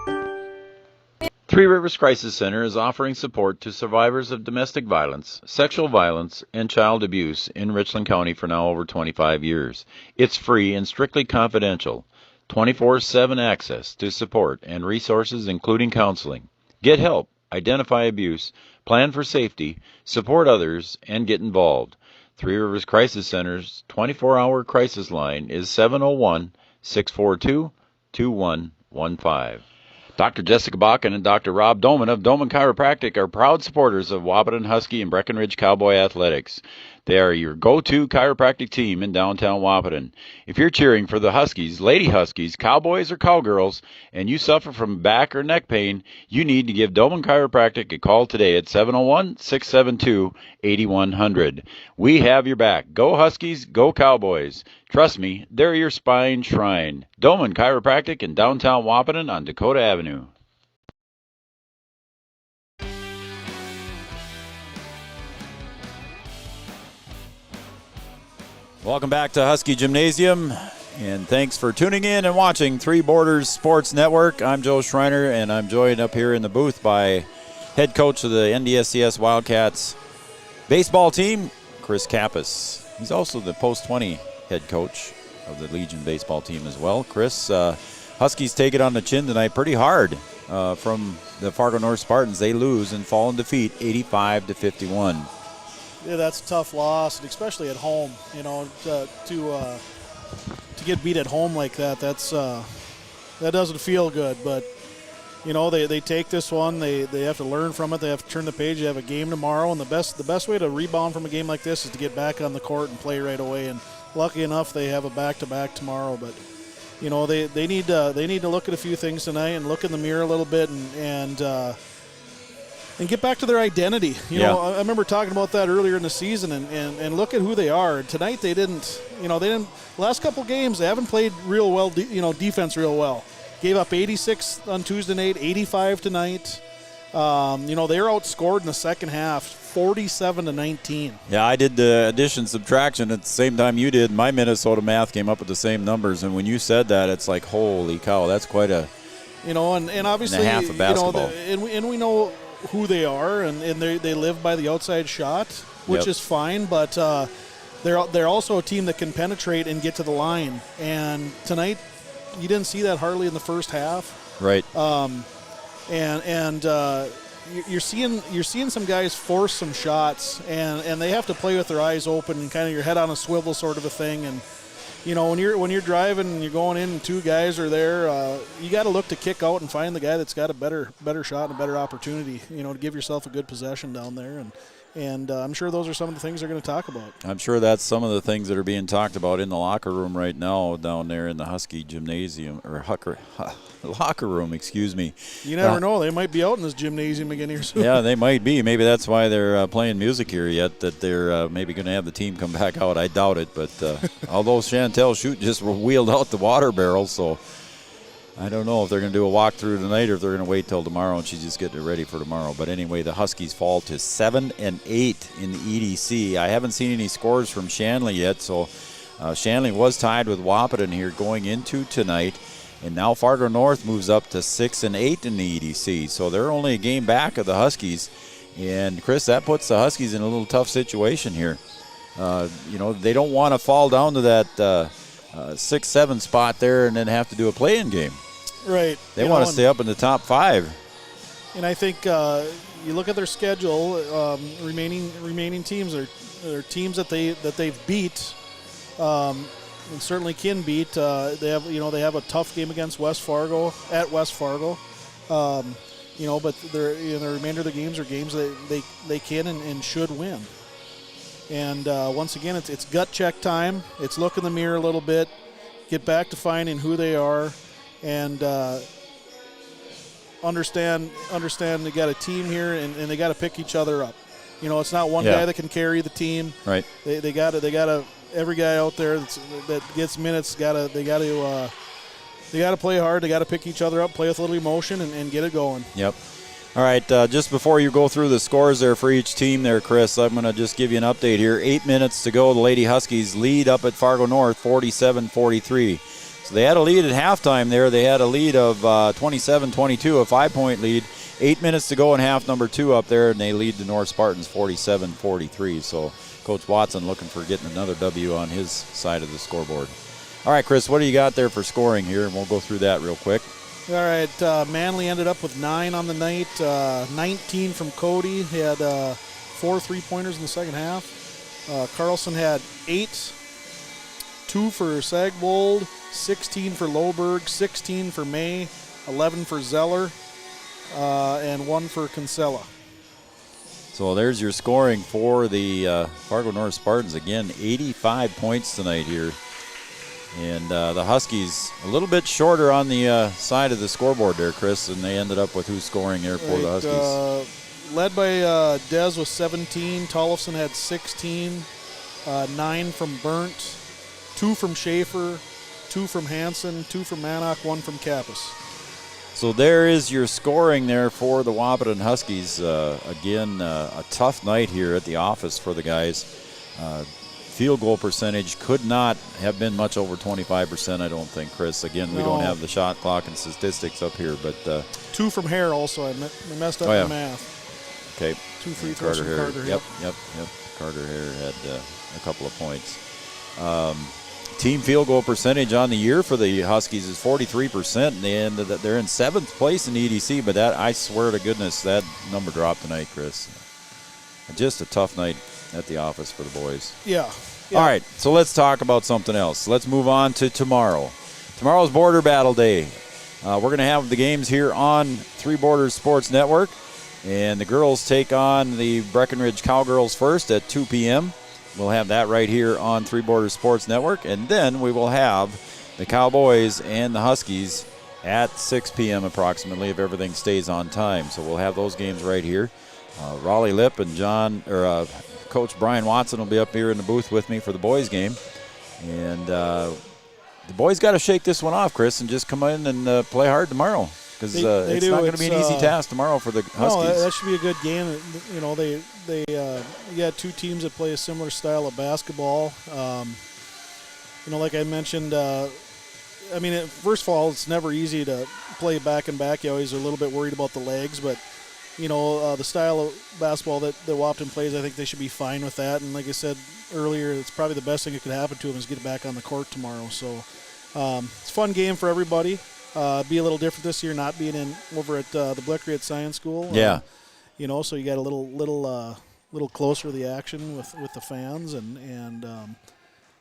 Three Rivers Crisis Center is offering support to survivors of domestic violence, sexual violence, and child abuse in Richland County for now over 25 years. It's free and strictly confidential. 24/7 access to support and resources including counseling. Get help, identify abuse, plan for safety, support others, and get involved. Three Rivers Crisis Center's 24-hour crisis line is 701-642-2115. Dr. Jessica Bakken and Dr. Rob Doman of Doman Chiropractic are proud supporters of Wahpeton Husky and Breckenridge Cowboy Athletics. They are your go-to chiropractic team in downtown Wahpeton. If you're cheering for the Huskies, Lady Huskies, Cowboys, or Cowgirls, and you suffer from back or neck pain, you need to give Doman Chiropractic a call today at 701-672-8100. We have your back. Go Huskies, go Cowboys. Trust me, they're your spine shrine. Doman Chiropractic in downtown Wahpeton on Dakota Avenue. Welcome back to Husky Gymnasium, and thanks for tuning in and watching Three Borders Sports Network. I'm Joe Schreiner, and I'm joined up here in the booth by head coach of the NDSCS Wildcats baseball team, Chris Kappas. He's also the post-20 head coach of the Legion baseball team as well. Chris, Huskies take it on the chin tonight pretty hard from the Fargo North Spartans. They lose and fall in defeat 85-51. Yeah, that's a tough loss, and especially at home. You know, to get beat at home like that, that doesn't feel good. But you know, they take this one. They have to learn from it. They have to turn the page. They have a game tomorrow, and the best way to rebound from a game like this is to get back on the court and play right away. And lucky enough, they have a back-to-back tomorrow. But you know, they need to look at a few things tonight and look in the mirror a little bit and get back to their identity. You know, I remember talking about that earlier in the season, and look at who they are. And tonight they didn't. Last couple games they haven't played real well. Defense real well. Gave up 86 on Tuesday night, 85 tonight. They were outscored in the second half, 47-19. Yeah, I did the addition subtraction at the same time you did. My Minnesota math came up with the same numbers, and when you said that, it's like, holy cow, that's quite a. And obviously, and a half of basketball. And we know who they are, and they live by the outside shot, which is fine, but they're also a team that can penetrate and get to the line. And tonight, you didn't see that hardly in the first half. Right. You're seeing some guys force some shots, and they have to play with their eyes open and kind of your head on a swivel sort of a thing. And when you're driving and you're going in and two guys are there, you got to look to kick out and find the guy that's got a better shot and a better opportunity, to give yourself a good possession down there. And I'm sure those are some of the things they're going to talk about. I'm sure that's some of the things that are being talked about in the locker room right now down there in the Husky Gymnasium, or locker room, excuse me. You never know. They might be out in this gymnasium again here soon. Yeah, they might be. Maybe that's why they're playing music here yet, that they're maybe going to have the team come back out. I doubt it. But although Chantel Shute just wheeled out the water barrel, so I don't know if they're going to do a walkthrough tonight or if they're going to wait till tomorrow and she's just getting it ready for tomorrow. But anyway, the Huskies fall to 7-8 in the EDC. I haven't seen any scores from Shanley yet, so Shanley was tied with Wahpeton here going into tonight. And now Fargo North moves up to 6-8 in the EDC. So they're only a game back of the Huskies. And, Chris, that puts the Huskies in a little tough situation here. They don't want to fall down to that 6-7 spot there and then have to do a play-in game. Right. They want to stay up in the top 5. And I think you look at their schedule, remaining teams are teams that they've beat. And certainly can beat. They have a tough game against West Fargo at West Fargo. But the remainder of the games are games that they can and should win. And once again, it's gut check time. It's look in the mirror a little bit, get back to finding who they are, and understand they got a team here, and they got to pick each other up. It's not one guy that can carry the team. Right. They got to every guy out there that gets minutes they got to play hard. They got to pick each other up, play with a little emotion, and get it going. Yep. All right, just before you go through the scores there for each team there, Chris, I'm going to just give you an update here. 8 minutes to go. The Lady Huskies lead up at Fargo North, 47-43. So they had a lead at halftime there. They had a lead of 27-22, a 5-point lead. 8 minutes to go in half number 2 up there, and they lead the North Spartans 47-43. So Coach Watson looking for getting another W on his side of the scoreboard. All right, Chris, what do you got there for scoring here? And we'll go through that real quick. All right, Manley ended up with 9 on the night, 19 from Cody. He had 4 3-pointers in the second half. Carlson had 8, 2 for Sagbold, 16 for Loberg, 16 for May, 11 for Zeller, and 1 for Kinsella. So there's your scoring for the Fargo North Spartans. Again, 85 points tonight here. And the Huskies a little bit shorter on the side of the scoreboard there, Chris, and they ended up with who's scoring there for the Huskies. Led by Dez with 17. Tollefson had 16. 9 from Burnt. 2 from Schaefer. 2 from Hansen. 2 from Mannock. 1 from Kappas. So there is your scoring there for the Wahpeton Huskies. Again, a tough night here at the office for the guys. Field goal percentage could not have been much over 25%, I don't think, Chris. Again, we don't have the shot clock and statistics up here, but 2 from Hare also. I messed up the math. Okay. 2 free throws from Carter. Yep. Carter Hare had a couple of points. Team field goal percentage on the year for the Huskies is 43%, and they're in 7th place in EDC, but that, I swear to goodness, that number dropped tonight, Chris. Just a tough night at the office for the boys. Yeah. All right, so let's talk about something else. Let's move on to tomorrow. Tomorrow's Border Battle Day. We're going to have the games here on Three Borders Sports Network, and the girls take on the Breckenridge Cowgirls first at 2 p.m. We'll have that right here on Three Borders Sports Network, and then we will have the Cowboys and the Huskies at 6 p.m. approximately if everything stays on time. So we'll have those games right here. Raleigh Lipp and Coach Brian Watson will be up here in the booth with me for the boys' game. And the boys got to shake this one off, Chris, and just come in and play hard tomorrow. Because it's not going to be an easy task tomorrow for the Huskies. No, that should be a good game. You got 2 teams that play a similar style of basketball. Like I mentioned, first of all, it's never easy to play back and back. You always are a little bit worried about the legs, but the style of basketball that Wahpeton plays, I think they should be fine with that. And like I said earlier, it's probably the best thing that could happen to them is get back on the court tomorrow. So it's a fun game for everybody. Be a little different this year, not being over at the Bleckery at Science School. Yeah. So you got a little closer to the action with the fans, and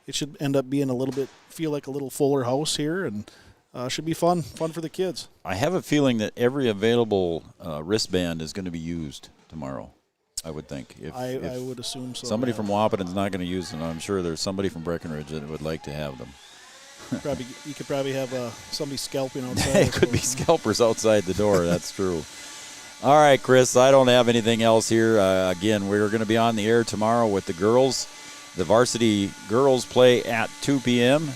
it should end up being feel like a little fuller house here, and should be fun for the kids. I have a feeling that every available wristband is going to be used tomorrow, I would think. I would assume so. Somebody from Wahpeton's not going to use them. I'm sure there's somebody from Breckenridge that would like to have them. You could probably have somebody scalping outside. It could be scalpers outside the door. That's true. All right, Chris, I don't have anything else here. Again, we're going to be on the air tomorrow with the girls. The varsity girls play at 2 p.m.,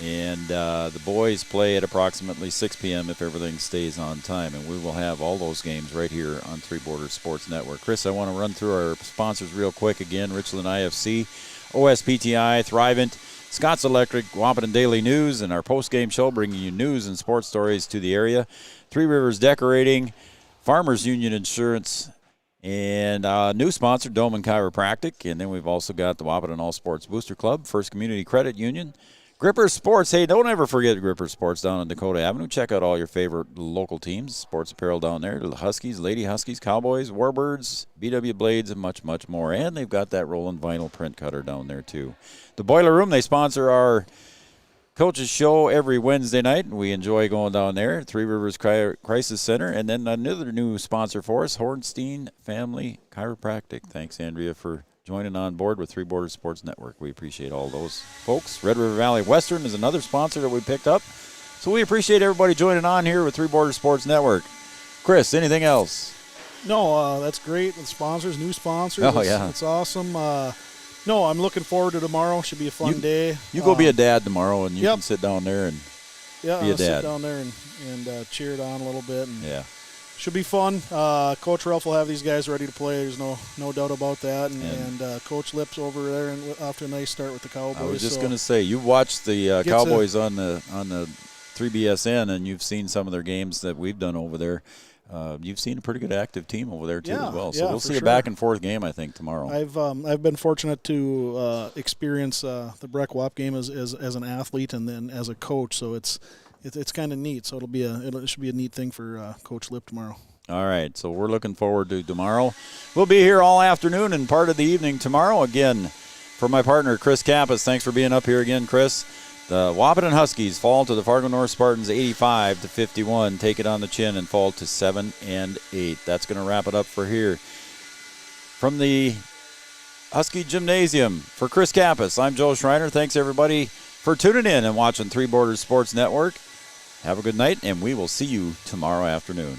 and the boys play at approximately 6 p.m. if everything stays on time. And we will have all those games right here on Three Borders Sports Network. Chris, I want to run through our sponsors real quick again. Richland IFC, OSPTI, Thrivent, Scott's Electric, Wahpeton Daily News, and our post-game show bringing you news and sports stories to the area. Three Rivers Decorating, Farmers Union Insurance, and new sponsor, Doman Chiropractic. And then we've also got the Wahpeton All Sports Booster Club, First Community Credit Union, Gripper Sports. Hey, don't ever forget Gripper Sports down on Dakota Avenue. Check out all your favorite local teams, sports apparel down there. The Huskies, Lady Huskies, Cowboys, Warbirds, BW Blades, and much, much more. And they've got that rolling vinyl print cutter down there, too. The Boiler Room, they sponsor our coaches show every Wednesday night, and we enjoy going down there. Three Rivers Crisis Center. And then another new sponsor for us, Hornstein Family Chiropractic. Thanks, Andrea, for joining on board with Three Borders Sports Network. We appreciate all those folks. Red River Valley Western is another sponsor that we picked up. So we appreciate everybody joining on here with Three Borders Sports Network. Chris, anything else? No, that's great. The sponsors, new sponsors. Oh, yeah. It's awesome. No, I'm looking forward to tomorrow. Should be a fun day. You go be a dad tomorrow, and you Yep. can sit down there and be a I'll dad. sit down there and cheer it on a little bit. And Yeah. should be fun. Coach Ralph will have these guys ready to play. There's no doubt about that. And Coach Lips over there and off to a nice start with the Cowboys. I was just going to say, you watched the Cowboys on the 3BSN, and you've seen some of their games that we've done over there. You've seen a pretty good active team over there too as well. So we'll see a back and forth game, I think, tomorrow. I've been fortunate to experience the Breck Wap game as an athlete and then as a coach. So it's kind of neat. So it should be a neat thing for Coach Lip tomorrow. All right, so we're looking forward to tomorrow. We'll be here all afternoon and part of the evening tomorrow. Again, for my partner, Chris Kappas, thanks for being up here again, Chris. The Wahpeton Huskies fall to the Fargo North Spartans 85-51, take it on the chin and fall to 7-8. That's going to wrap it up for here. From the Husky Gymnasium, for Chris Kappas, I'm Joe Schreiner. Thanks, everybody, for tuning in and watching Three Borders Sports Network. Have a good night, and we will see you tomorrow afternoon.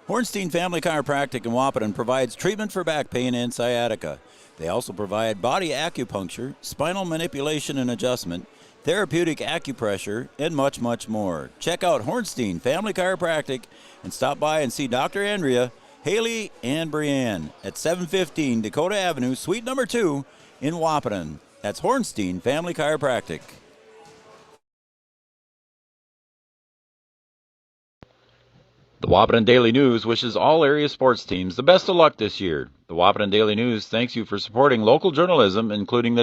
Hornstein Family Chiropractic in Wahpeton provides treatment for back pain and sciatica. They also provide body acupuncture, spinal manipulation and adjustment, therapeutic acupressure, and much, much more. Check out Hornstein Family Chiropractic and stop by and see Dr. Andrea, Haley, and Brianne at 715 Dakota Avenue, Suite number 2 in Wahpeton. That's Hornstein Family Chiropractic. The Wahpeton Daily News wishes all area sports teams the best of luck this year. The Wahpeton Daily News thanks you for supporting local journalism, including the